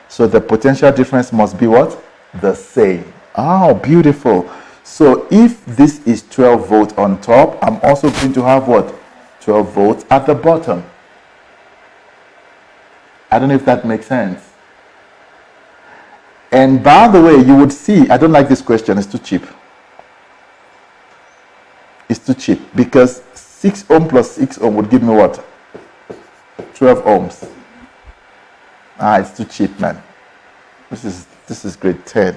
So the potential difference must be what? The same. Oh, beautiful. So if this is 12 volts on top, I'm also going to have what? 12 volts at the bottom. I don't know if that makes sense. And by the way, you would see, I don't like this question, it's too cheap. It's too cheap because 6 ohm plus 6 ohm would give me what? 12 ohms. It's too cheap, man. This is grade 10.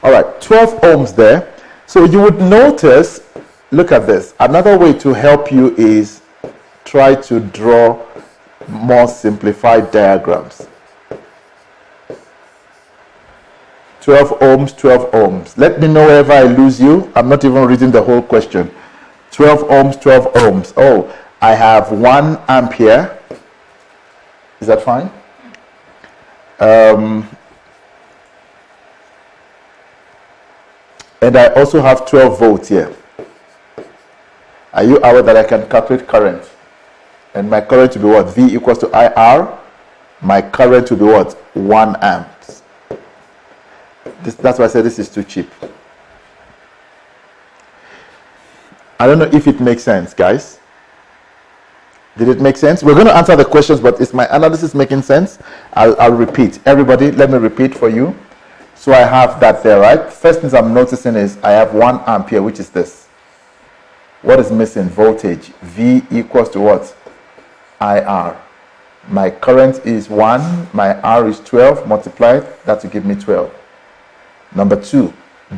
All right, 12 ohms there. So you would notice, look at this. Another way to help you is try to draw more simplified diagrams. 12 ohms, 12 ohms. Let me know wherever I lose you. I'm not even reading the whole question. 12 ohms, 12 ohms. Oh, I have 1 ampere. Is that fine? And I also have 12 volts here. Are you aware that I can calculate current? And my current will be what? V equals to IR. My current will be what? 1 amp. That's why I said this is too cheap. I don't know if it makes sense, guys. Did it make sense? We're going to answer the questions, but is my analysis making sense? I'll repeat. Everybody, let me repeat for you. So I have that there, right? First thing I'm noticing is I have 1 ampere, which is this. What is missing? Voltage. V equals to what? IR. My current is 1. My R is 12. Multiplied. That will give me 12. Number 2.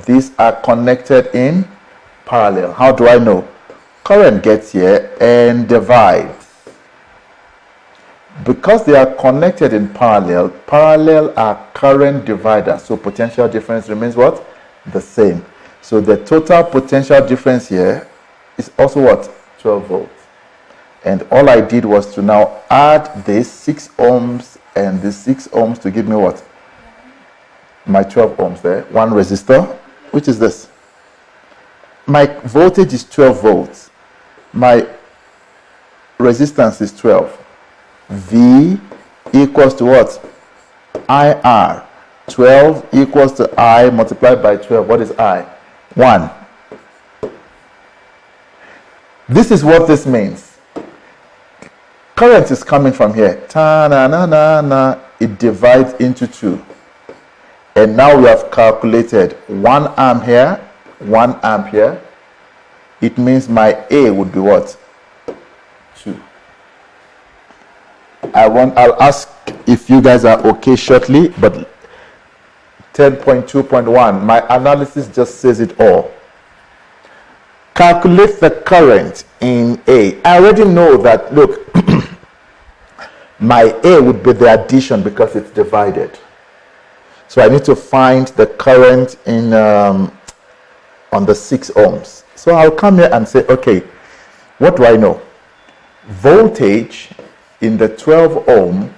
These are connected in parallel. How do I know? Current gets here and divides. Because they are connected in parallel, parallel are current dividers. So potential difference remains what? The same. So the total potential difference here is also what? 12 volts. And all I did was to now add this 6 ohms and this 6 ohms to give me what? My 12 ohms there. 1 resistor, which is this. My voltage is 12 volts. My resistance is 12. V equals to what? IR. 12 equals to I multiplied by 12. What is I? 1. This is what this means. Current is coming from here. Ta-na-na-na-na. It divides into 2. And now we have calculated 1 amp here, 1 amp here. It means my A would be what? 2. I'll ask if you guys are okay shortly, but 10.2.1, my analysis just says it all. Calculate the current in A. I already know that, look, my A would be the addition because it's divided. So I need to find the current in on the 6 ohms. So I'll come here and say, okay, what do I know? Voltage in the 12 ohm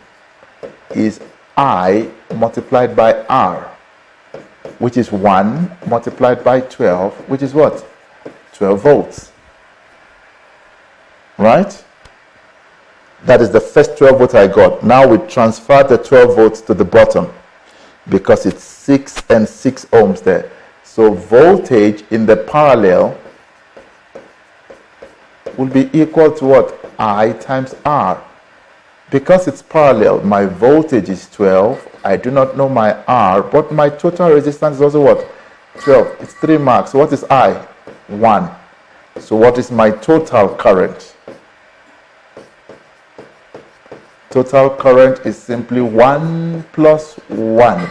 is I multiplied by R, which is 1 multiplied by 12, which is what? 12 volts. Right? That is the first 12 volts I got. Now we transfer the 12 volts to the bottom because it's 6 and 6 ohms there. So voltage in the parallel will be equal to what? I times R. Because it's parallel, my voltage is 12. I do not know my R, but my total resistance is also what? 12. It's 3 marks. So what is I? 1. So what is my total current? Total current is simply 1 plus 1.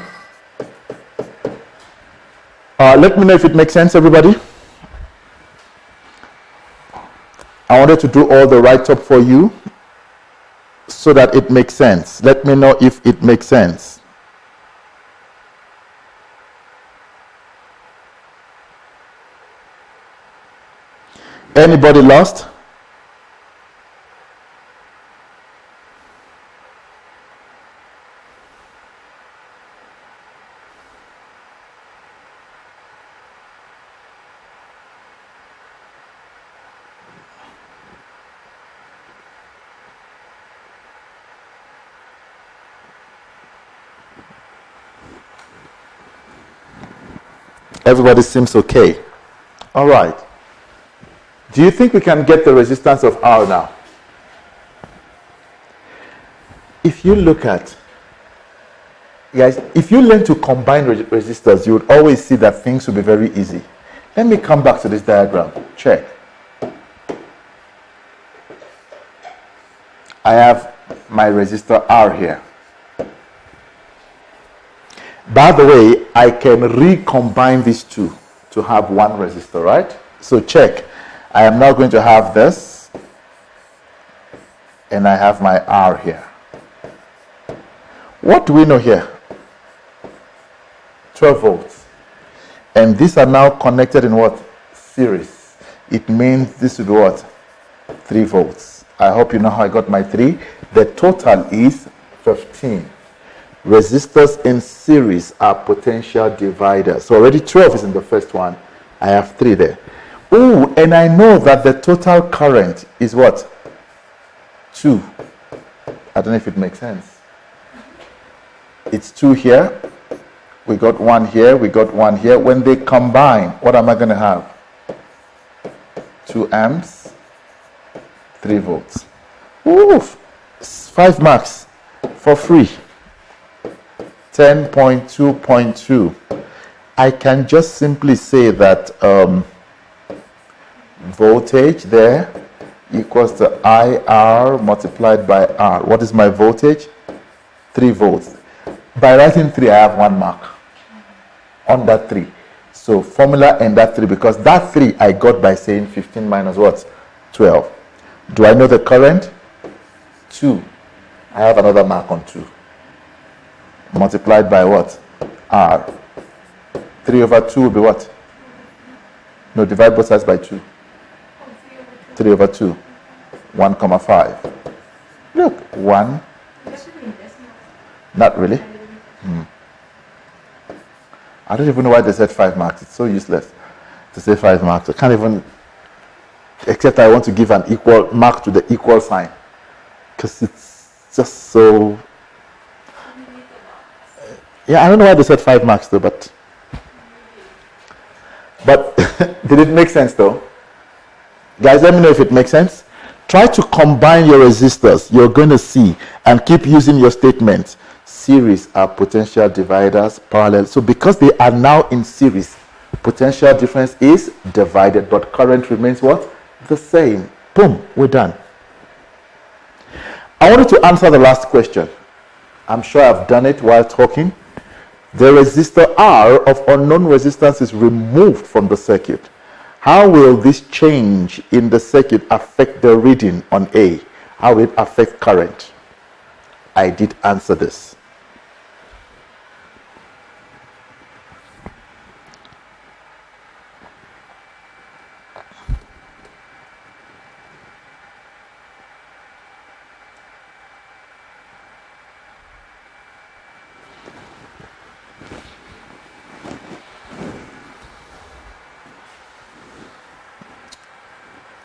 Let me know if it makes sense, everybody. I wanted to do all the write-up for you so that it makes sense. Let me know if it makes sense. Anybody lost? Everybody seems okay. All right. Do you think we can get the resistance of R now? If you look at, guys, if you learn to combine resistors, you would always see that things will be very easy. Let me come back to this diagram. Check. I have my resistor R here. By the way, I can recombine these two to have one resistor, right? So check. I am now going to have this, and I have my R here. What do we know here? 12 volts. And these are now connected in what? Series. It means this would be what? 3 volts. I hope you know how I got my 3. The total is 15. Resistors in series are potential dividers. So already 12 is in the first one. I have 3 there. Oh, and I know that the total current is what? 2. I don't know if it makes sense. It's 2 here. We got 1 here. We got 1 here. When they combine, what am I going to have? 2 amps, 3 volts. Ooh, 5 marks for free. 10.2.2. I can just simply say that voltage there equals to IR multiplied by R. What is my voltage? 3 volts. By writing 3, I have 1 mark on that 3. So formula and that 3, because that 3 I got by saying 15 minus what? 12. Do I know the current? 2. I have another mark on 2. Multiplied by what? R. 3 over 2 will be what? No, divide both sides by 2. 3 over 2. 1 comma 5. Look, 1. Not really. I don't even know why they said 5 marks. It's so useless to say 5 marks. I can't even, except I want to give an equal mark to the equal sign. Because it's just so... Yeah, I don't know why they said 5 marks though, but did it make sense though? Guys, let me know if it makes sense. Try to combine your resistors. You're going to see, and keep using your statements. Series are potential dividers, parallel. So because they are now in series, potential difference is divided, but current remains what? The same. Boom, we're done. I wanted to answer the last question. I'm sure I've done it while talking. The resistor R of unknown resistance is removed from the circuit. How will this change in the circuit affect the reading on A? How will it affect current? I did answer this.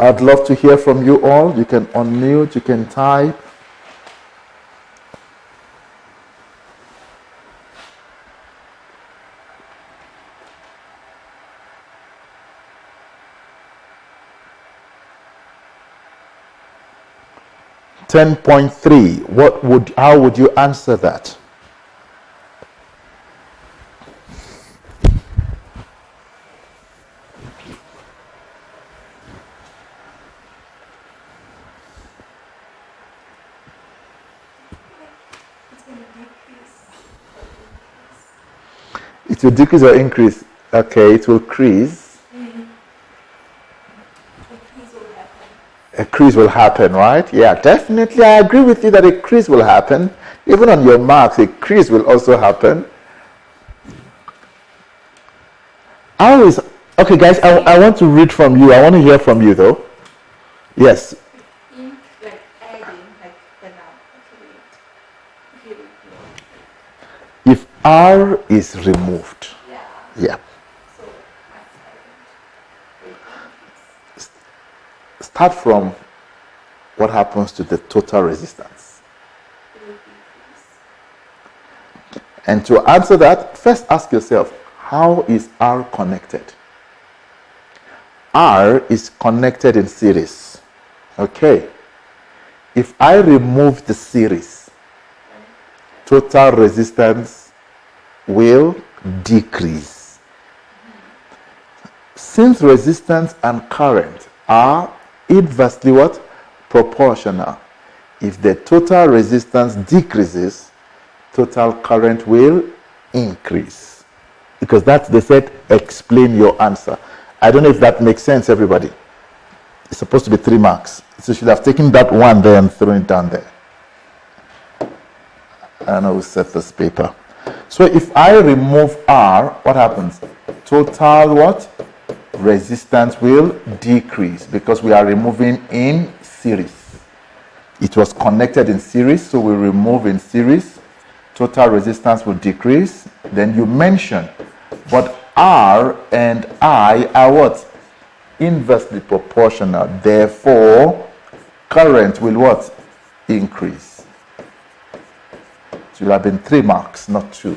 I'd love to hear from you all. You can unmute, you can type. .3. How would you answer that? It will decrease or increase. Okay, it will increase. A crease will happen, right? Yeah, definitely. I agree with you that a crease will happen. Even on your marks, a crease will also happen. Okay, guys, I want to read from you. I want to hear from you, though. Yes. If R is removed. Yeah. Start from what happens to the total resistance. And to answer that, first ask yourself, how is R connected? R is connected in series. Okay. If I remove the series, total resistance will decrease. Since resistance and current are inversely what? Proportional. If the total resistance decreases, total current will increase. Because that's, they said, explain your answer. I don't know if that makes sense, everybody. It's supposed to be 3 marks. So you should have taken that one there and thrown it down there. And I will set this paper. So if I remove R, what happens? Total what? Resistance will decrease because we are removing in series. It was connected in series, so we remove in series. Total resistance will decrease. Then you mention, but R and I are what? Inversely proportional. Therefore, current will what? Increase. So you have been 3 marks, not 2.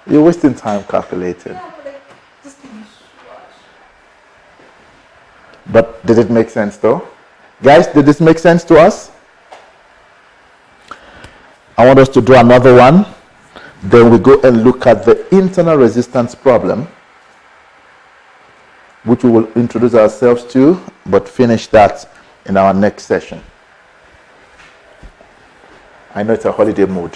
You're wasting time calculating. Yeah, but just give me sure. But did it make sense though? Guys, did this make sense to us? I want us to do another one. Then we go and look at the internal resistance problem, which we will introduce ourselves to, but finish that in our next session. I know it's a holiday mood.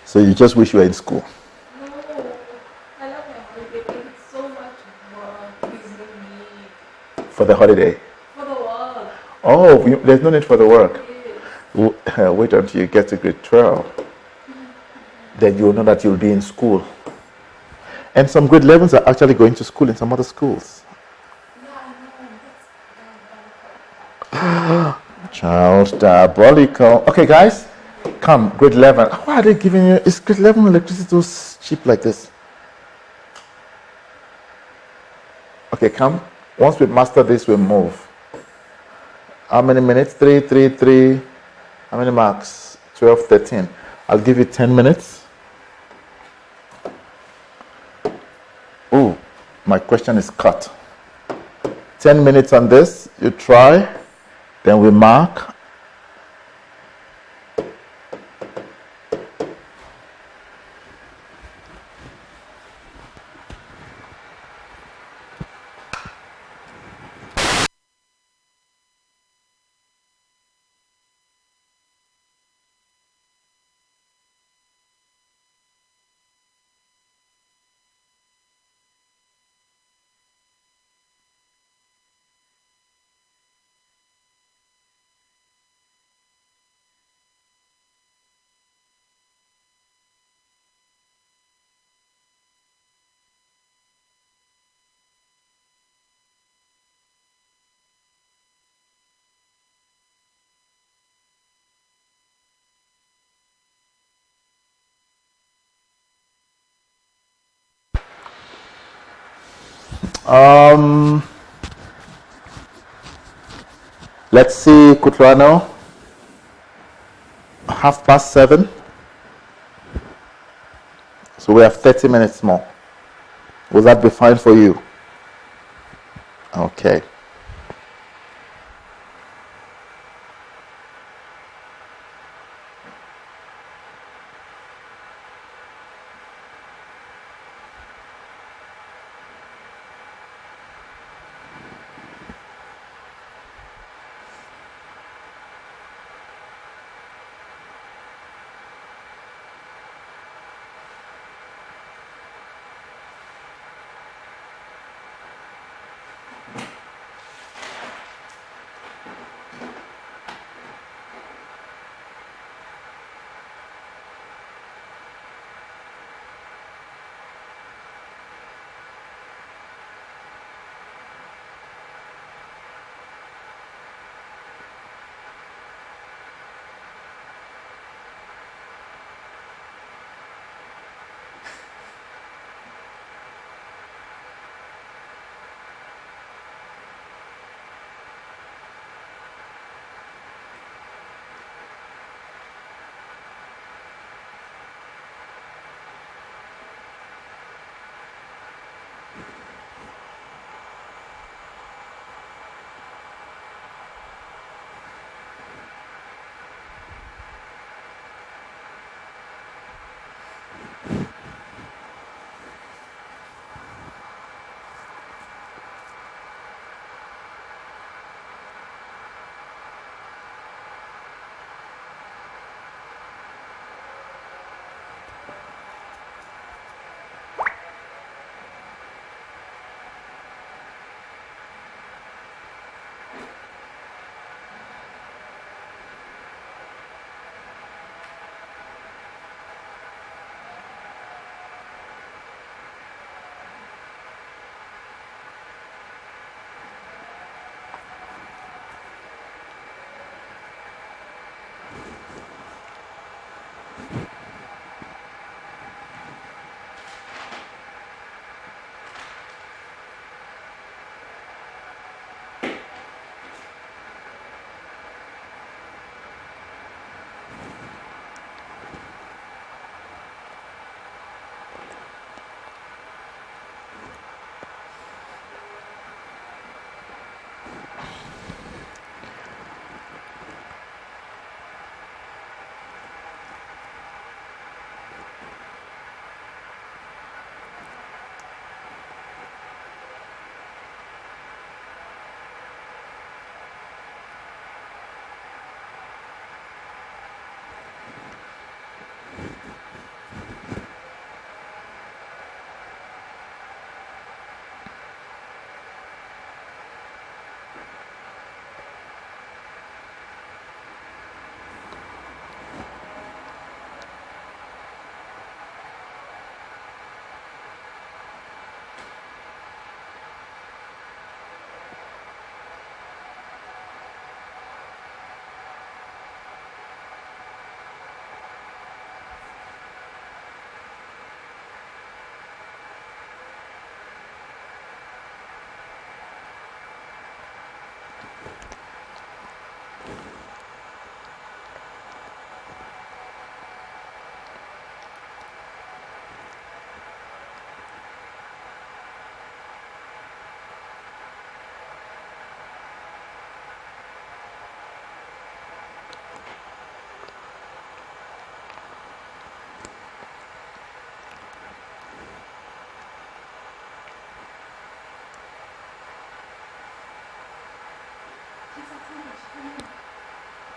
So you just wish you were in school? No, I love my holiday. It's so much work. It's really For the holiday? for the work. Oh, there's no need for the work. Yes. Wait until you get to grade 12. Then you'll know that you'll be in school. And some grade 11s are actually going to school in some other schools. Yeah, I know. That's Child diabolical. Okay, guys, come, grade 11. Why are they giving you? Is grade 11 electricity so cheap like this? Okay, come. Once we master this, we move. How many minutes? 3, 3, 3. How many marks? 12, 13. I'll give you 10 minutes. Oh, my question is cut. 10 minutes on this. You try. Then we mark. Let's see, Kutrano. 7:30. So we have 30 minutes more. Will that be fine for you? Okay.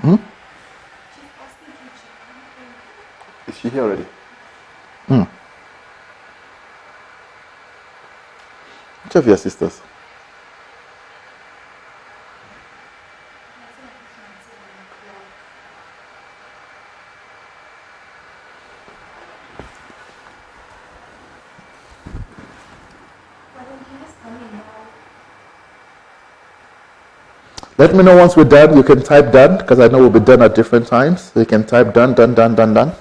Hmm? Is she here already? Hmm. Which of your sisters? Let me know once we're done. You can type done because I know we'll be done at different times. So you can type done, done, done, done, done.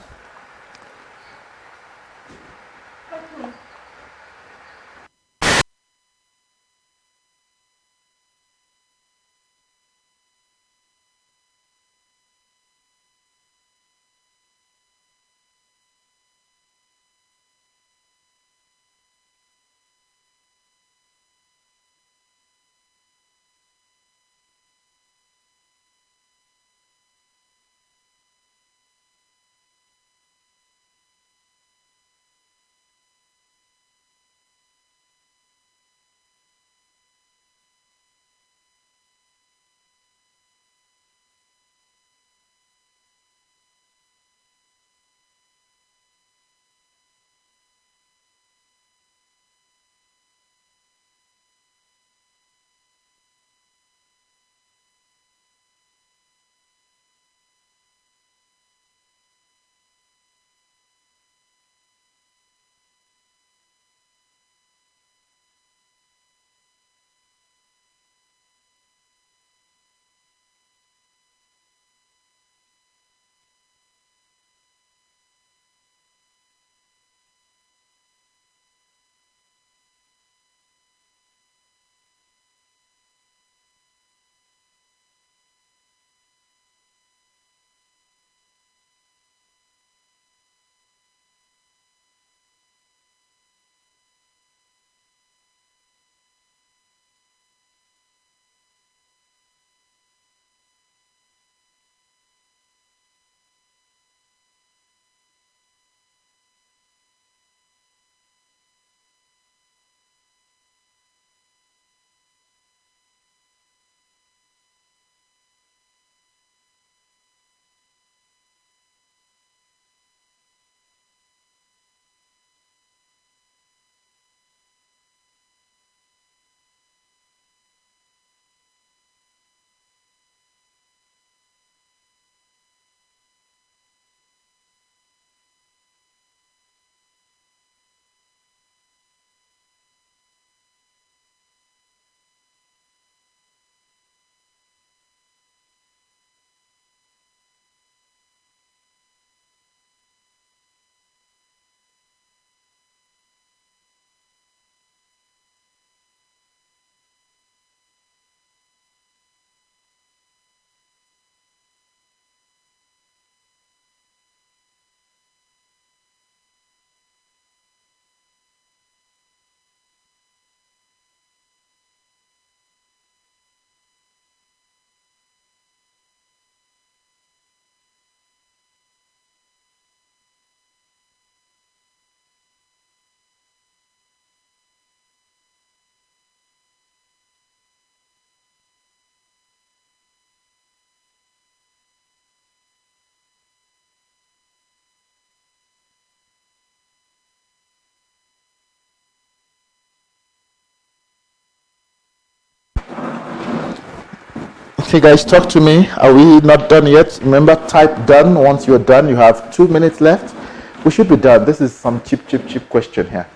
Okay, guys, talk to me. Are we not done yet? Remember, type done. Once you're done, you have 2 minutes left. We should be done. This is some cheap question here.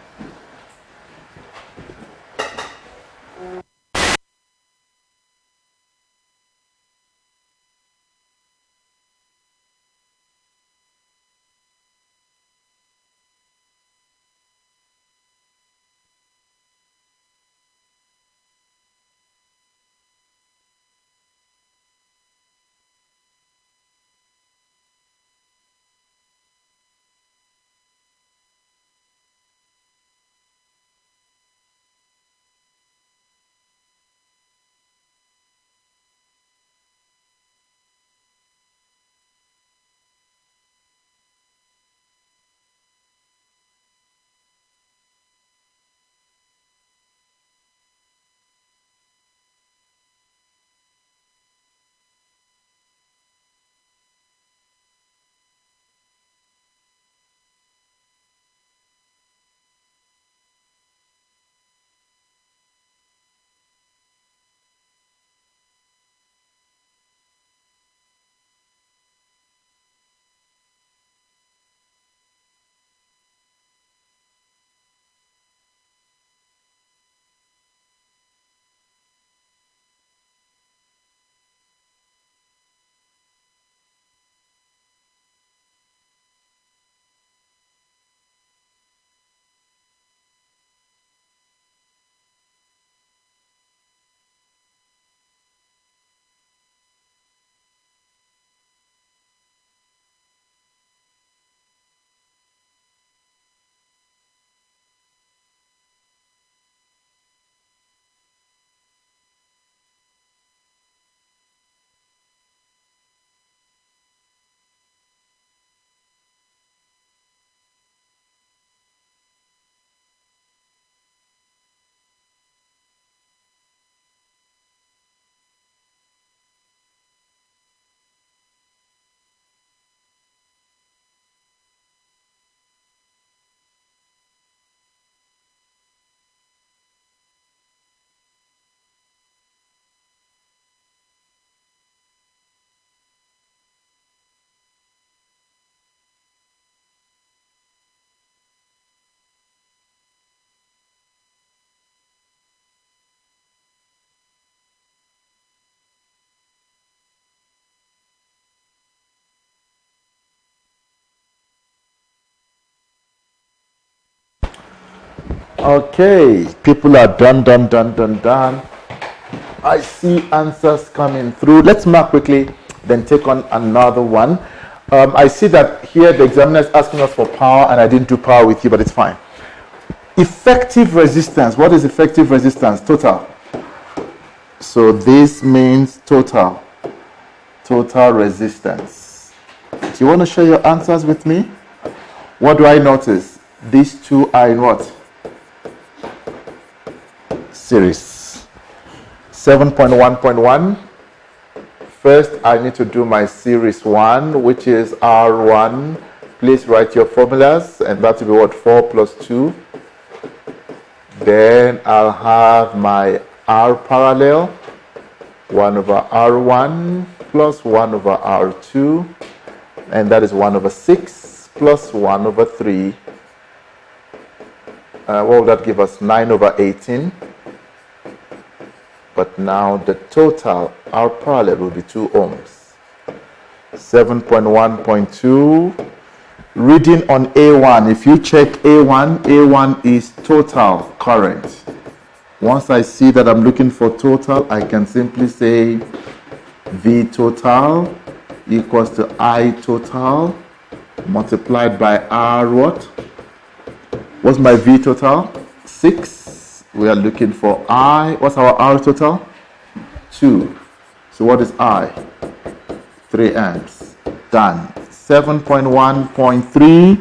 Okay, people are done. I see answers coming through. Let's mark quickly, then take on another one. I see that here the examiner is asking us for power, and I didn't do power with you, but it's fine. Effective resistance. What is effective resistance? Total. So this means total resistance. Do you want to share your answers with me? What do I notice? These two are in what? Series. 7.1.1. First, I need to do my series 1, which is R1. Please write your formulas, and that will be what? 4 plus 2. Then I'll have my R parallel, 1 over R1 plus 1 over R2, and that is 1 over 6 plus 1 over 3. What will that give us? 9 over 18. But now the total, R parallel, will be 2 ohms. 7.1.2. Reading on A1. If you check A1 is total current. Once I see that I'm looking for total, I can simply say V total equals to I total multiplied by R what? What's my V total? 6. We are looking for I. What's our R total? 2. So what is I? 3 amps. Done. 7.1.3.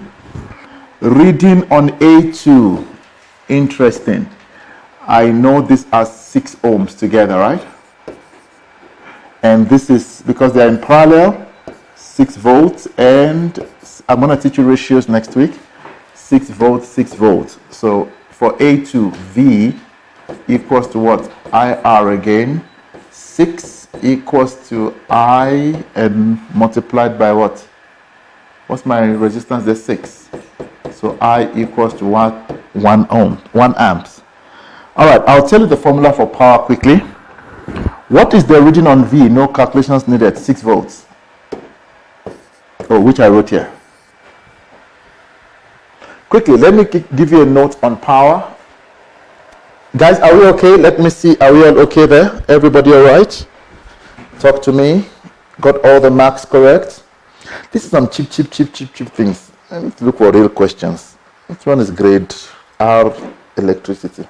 Reading on A2. Interesting. I know these are 6 ohms together, right? And this is because they're in parallel, 6 volts, and I'm going to teach you ratios next week. 6 volts, 6 volts. So for A2, V equals to what? IR again. 6 equals to I and multiplied by what? What's my resistance? There's 6. So I equals to what? 1 ohm, 1 amps. All right, I'll tell you the formula for power quickly. What is the reading on V? No calculations needed. 6 volts. Oh, which I wrote here. Quickly, let me give you a note on power. Guys, are we okay? Let me see. Are we all okay there? Everybody all right? Talk to me. Got all the marks correct? This is some cheap things. I need to look for real questions. This one is grade R electricity.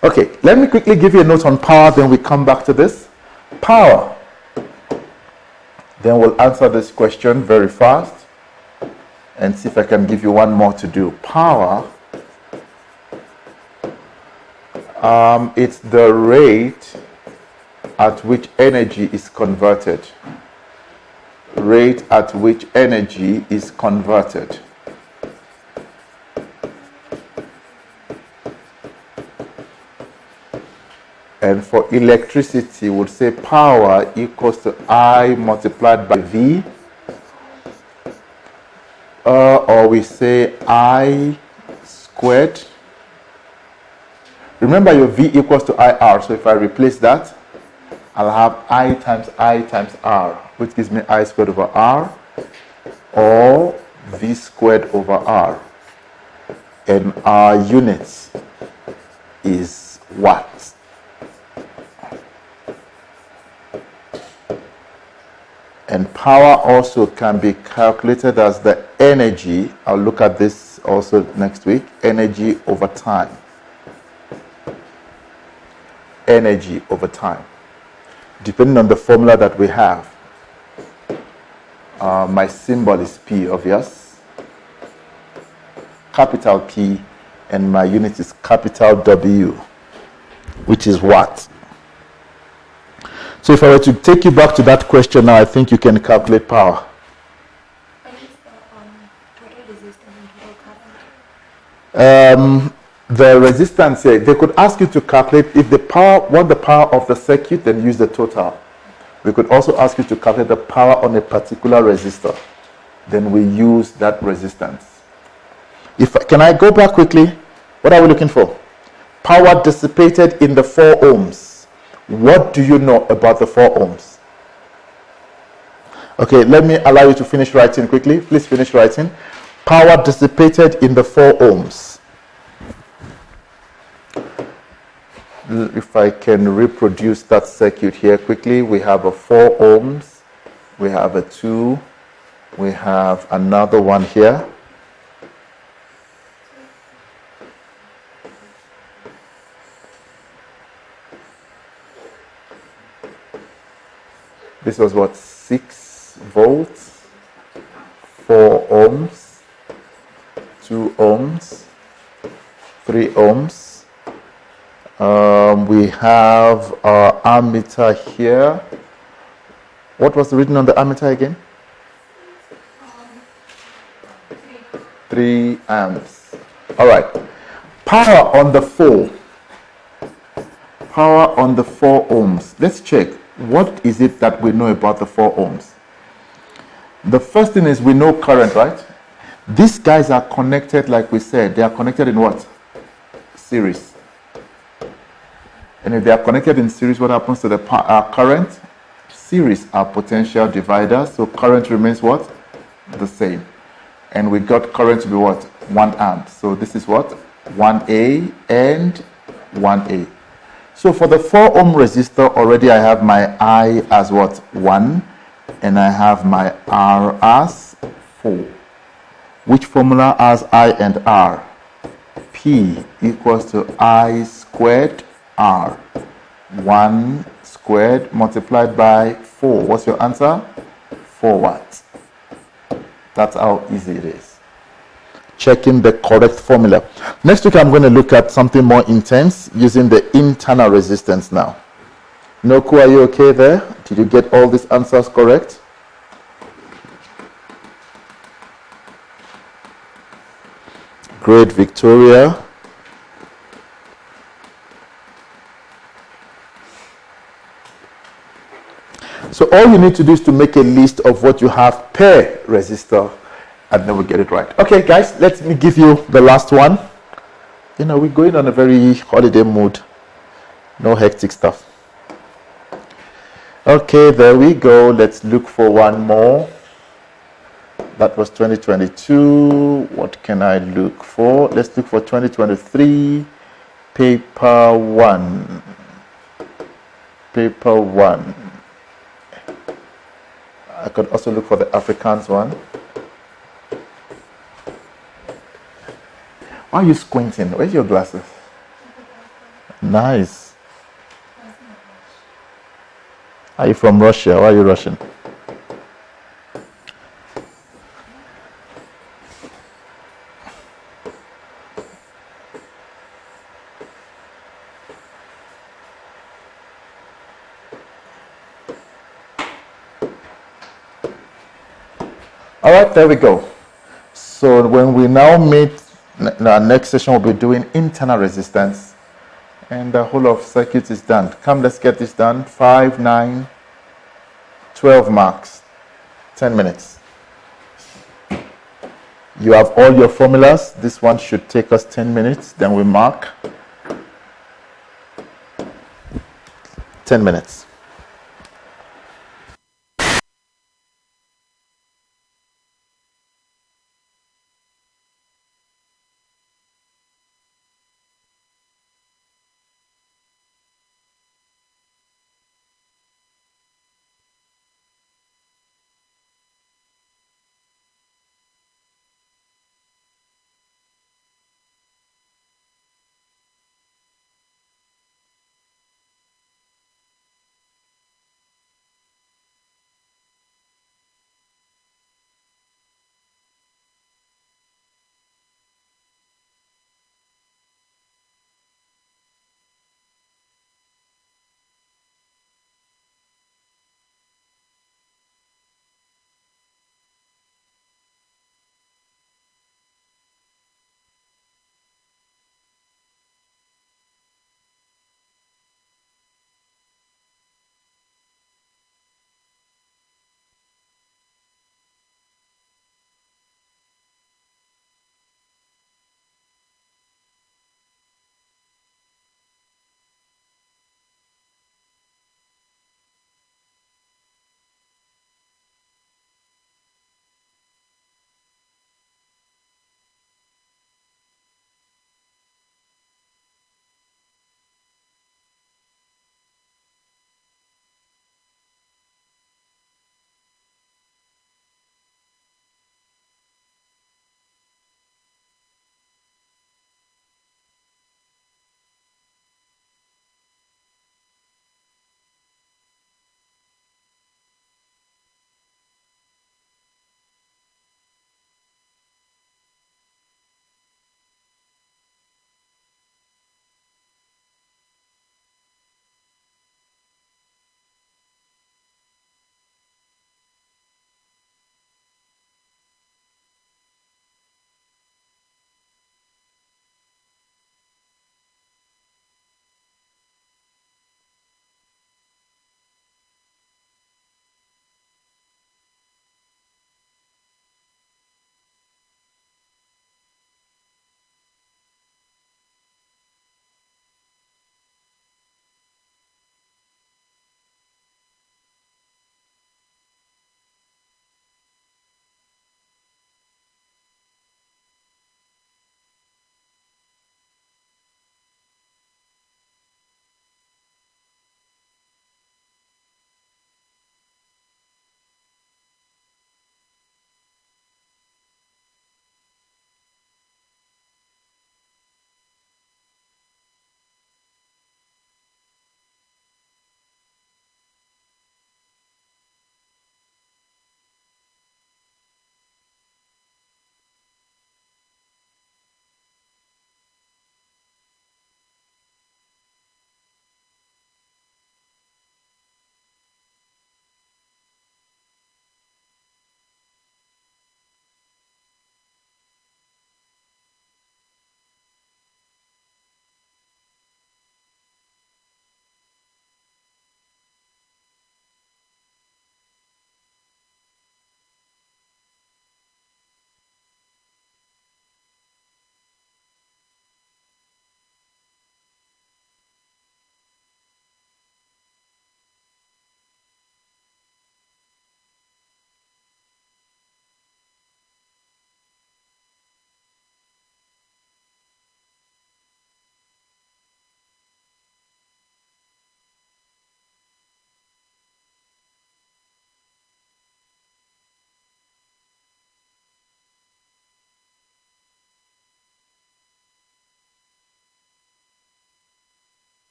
Okay, let me quickly give you a note on power, then we come back to this. Power. Then we'll answer this question very fast and see if I can give you one more to do. Power, it's the rate at which energy is converted. Rate at which energy is converted. And for electricity, we'll say power equals to I multiplied by V. Or we say I squared. Remember your V equals to IR. So if I replace that, I'll have I times R, which gives me I squared over R, or V squared over R. And our units is watts. And power also can be calculated as the energy. I'll look at this also next week. Energy over time. Energy over time. Depending on the formula that we have. My symbol is P, obvious. Capital P, and my unit is capital W, which is watt. So if I were to take you back to that question now, I think you can calculate power. What is the total resistance and total current? The resistance, they could ask you to calculate if the power, want the power of the circuit, then use the total. We could also ask you to calculate the power on a particular resistor. Then we use that resistance. Can I go back quickly? What are we looking for? Power dissipated in the 4 ohms. What do you know about the 4 ohms? Okay, let me allow you to finish writing quickly. Please finish writing. Power dissipated in the 4 ohms. if I can reproduce that circuit here quickly, we have a 4 ohms, we have a 2, we have another one here. This was what, 6 volts, 4 ohms, 2 ohms, 3 ohms. We have our ammeter here. What was written on the ammeter again? 3 amps. All right. Power on the 4. Power on the 4 ohms. Let's check. What is it that we know about the 4 ohms? The first thing is we know current, right? These guys are connected, like we said. They are connected in what? Series. And if they are connected in series, what happens to the current? Series are potential dividers, so current remains what? The same. And we got current to be what? 1 amp. So this is what? 1A and 1A. So for the 4 ohm resistor, already I have my I as what? 1. And I have my R as 4. Which formula has I and R? P equals to I squared R. 1 squared multiplied by 4. What's your answer? 4 watts. That's how easy it is. Checking the correct formula. Next week I'm going to look at something more intense using the internal resistance now. Noku, are you okay there? Did you get all these answers correct? Great, Victoria. So all you need to do is to make a list of what you have per resistor, and then we'll get it right. Okay, guys, let me give you the last one. You know, we're going on a very holiday mood. No hectic stuff. Okay, there we go. Let's look for one more. That was 2022. What can I look for? Let's look for 2023. Paper 1. Paper 1. I could also look for the Afrikaans one. Why are you squinting? Where's your glasses? Nice. Are you from Russia? Why are you Russian? All right, there we go. So when we now meet, our next session will be doing internal resistance, and the whole of circuit is done. Come, let's get this done. 5, 9, 12 marks, 10 minutes. You have all your formulas. This one should take us 10 minutes. Then we mark 10 minutes.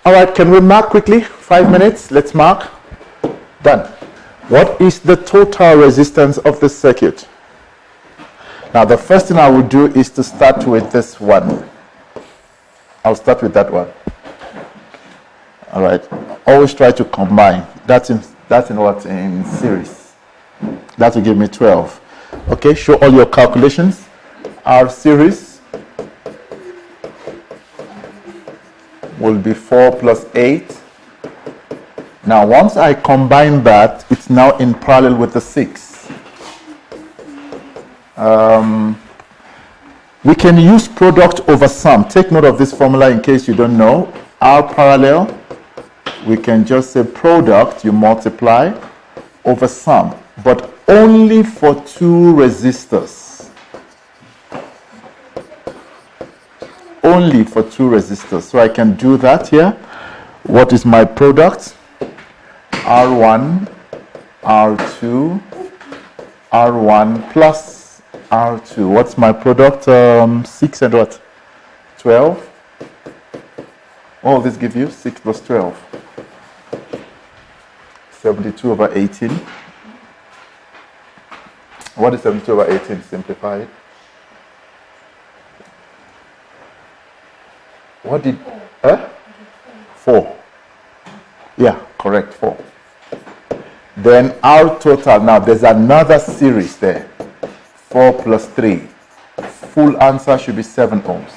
All right, can we mark quickly? 5 minutes, let's mark. Done. What is the total resistance of the circuit? Now, the first thing I will do is to start with this one. I'll start with that one. All right. Always try to combine. That's in what? In series. That will give me 12. Okay, show all your calculations. Our series will be 4 plus 8. Now, once I combine that, it's now in parallel with the 6. We can use product over sum. Take note of this formula in case you don't know. R parallel, we can just say product, you multiply, over sum, but only for 2 resistors. Only for 2 resistors. So I can do that here. What is my product? R1, R2, R1 plus R2. What's my product? 6 and what? 12. All this gives you 6 plus 12. 72 over 18. What is 72 over 18? Simplify it. What did... 4. Yeah, correct, 4. Then our total, now there's another series there. 4 plus 3. Full answer should be 7 ohms.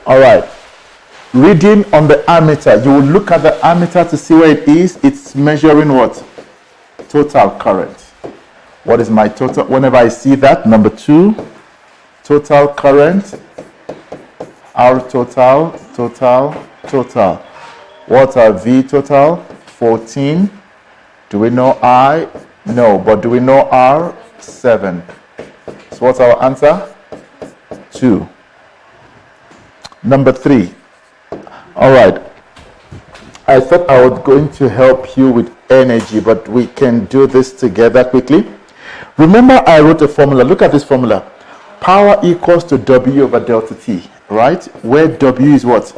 All right. Reading on the ammeter. You will look at the ammeter to see where it is. It's measuring what? Total current. What is my total? Whenever I see that, number 2, total current. R total, total, total. What are V total? 14. Do we know I? No. But do we know R? 7. So what's our answer? 2. Number 3. All right. I thought I was going to help you with energy, but we can do this together quickly. Remember, I wrote a formula. Look at this formula. Power equals to W over delta T, right? Where W is what?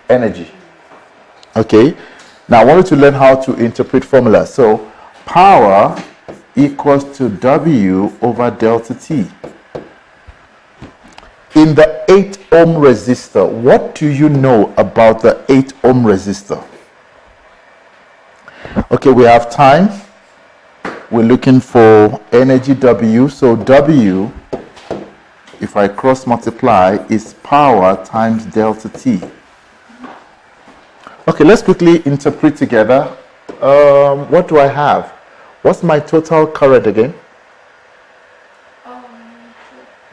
Energy. Okay. Now, I want you to learn how to interpret formulas. So, power equals to W over delta T. In the 8 ohm resistor, what do you know about the 8 ohm resistor? Okay, we have time. We're looking for energy W. So W, if I cross multiply, is power times delta T. Okay, let's quickly interpret together. What do I have? What's my total current again?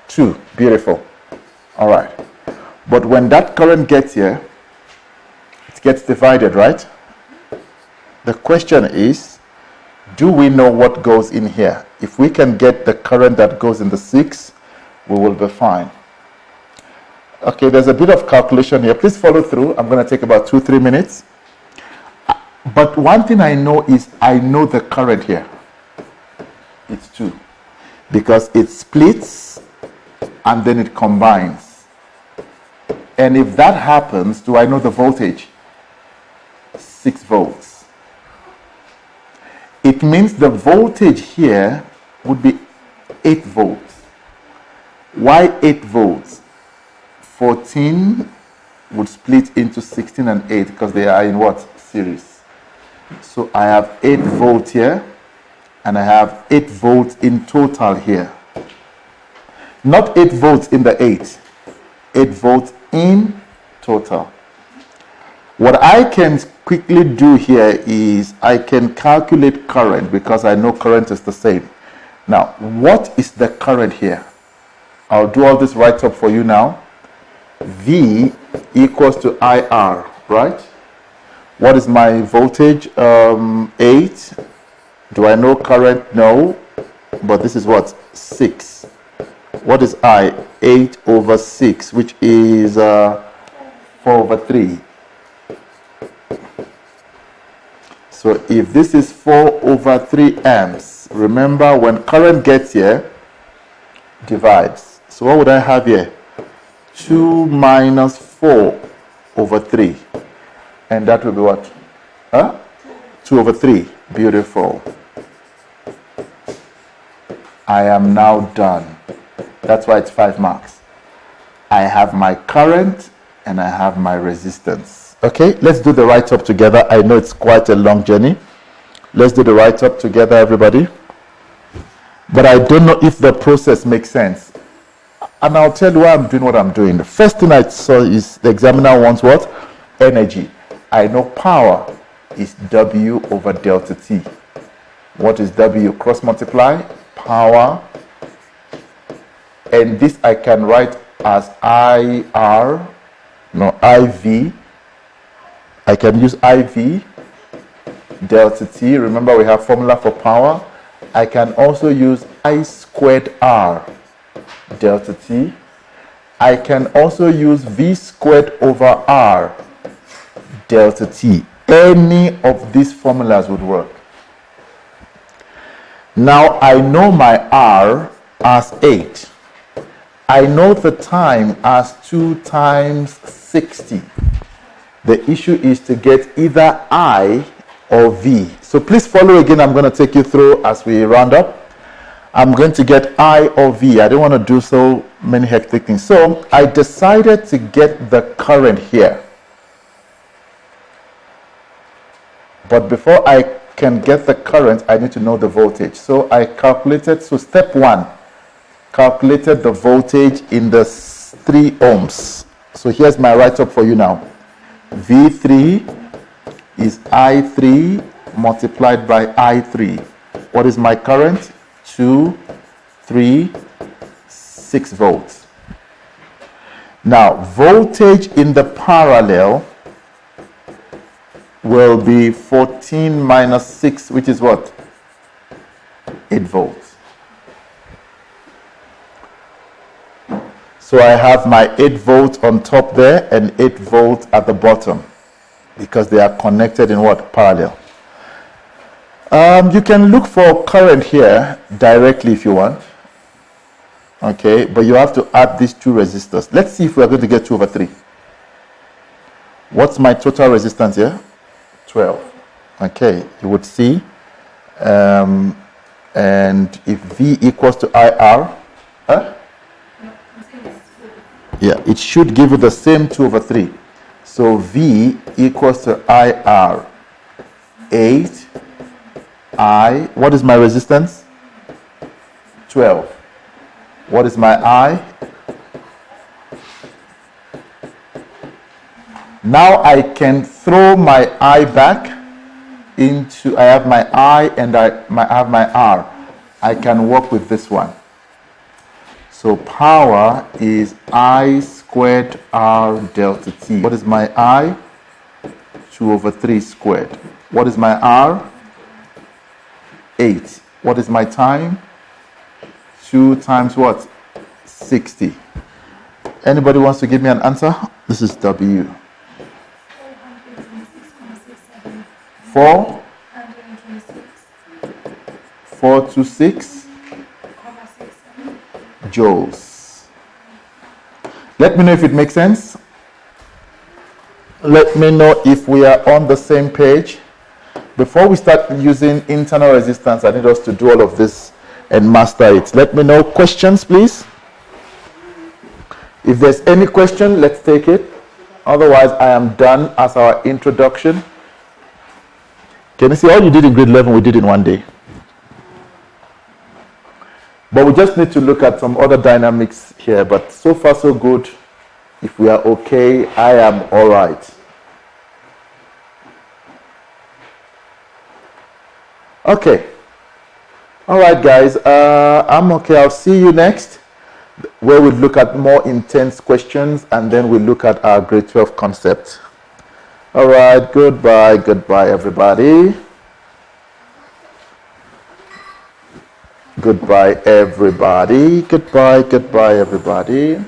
2. Beautiful. All right. But when that current gets here, it gets divided, right? The question is, do we know what goes in here? If we can get the current that goes in the 6, we will be fine. Okay, there's a bit of calculation here. Please follow through. I'm going to take about 2-3 minutes. But one thing I know is I know the current here. It's 2. Because it splits and then it combines. And if that happens, do I know the voltage? 6 volts. It means the voltage here would be 8 volts. Why 8 volts? 14 would split into 16 and 8 because they are in what? Series. So I have 8 volts here and I have 8 volts in total here. Not 8 volts in the 8. 8 volts in total. What I can quickly do here is I can calculate current because I know current is the same. Now, what is the current here? I'll do all this right up for you now. V equals to IR, right? What is my voltage? 8. Do I know current? No. But this is what? 6. What is I? 8 over 6, which is 4 over 3. So if this is 4 over 3 amps, remember when current gets here, divides. So what would I have here? 2 minus 4 over 3. And that will be what? 2 over 3. Beautiful. I am now done. That's why it's 5 marks. I have my current and I have my resistance. Okay, let's do the write-up together. I know it's quite a long journey. Let's do the write-up together, everybody. But I don't know if the process makes sense. And I'll tell you why I'm doing what I'm doing. The first thing I saw is the examiner wants what? Energy. I know power is W over delta T. What is W? Cross multiply, power. And this I can write as IV. I can use IV, delta T. Remember we have formula for power. I can also use I squared R, delta T. I can also use V squared over R, delta T. Any of these formulas would work. Now I know my R as 8. I know the time as 2 times 60. The issue is to get either I or V. So please follow again. I'm going to take you through as we round up. I'm going to get I or V. I don't want to do so many hectic things. So I decided to get the current here. But before I can get the current, I need to know the voltage. So I calculated, so step 1, calculated the voltage in the 3 ohms. So here's my write-up for you now. V3 is I3 multiplied by I3. What is my current? 2, 3, 6 volts. Now, voltage in the parallel will be 14 minus 6, which is what? 8 volts. So I have my 8 volts on top there and 8 volts at the bottom because they are connected in what? Parallel. You can look for current here directly if you want. Okay, but you have to add these 2 resistors. Let's see if we are going to get 2 over 3. What's my total resistance here? 12. Okay, you would see. And if V equals to IR, yeah, it should give you the same 2 over 3. So V equals to IR, 8. What is my resistance? 12. What is my I? Now I can throw my I back into, I have my I and I have my R. I can work with this one. So power is I squared R delta T. What is my I? 2 over 3 squared. What is my R? 8. What is my time? 2 times what? 60. Anybody wants to give me an answer? This is W. 426 joules. Let me know if it makes sense. Let me know if we are on the same page. Before we start using internal resistance, I need us to do all of this and master it. Let me know. Questions, please. If there's any question, let's take it. Otherwise, I am done as our introduction. Can you see all you did in grade 11, we did in one day? But we just need to look at some other dynamics here. But so far, so good. If we are okay, I am all right. Okay. All right, guys. I'm okay. I'll see you next, where we look at more intense questions, and then we look at our grade 12 concept. All right. Goodbye. Goodbye, everybody. Goodbye, everybody. Goodbye. Goodbye, everybody.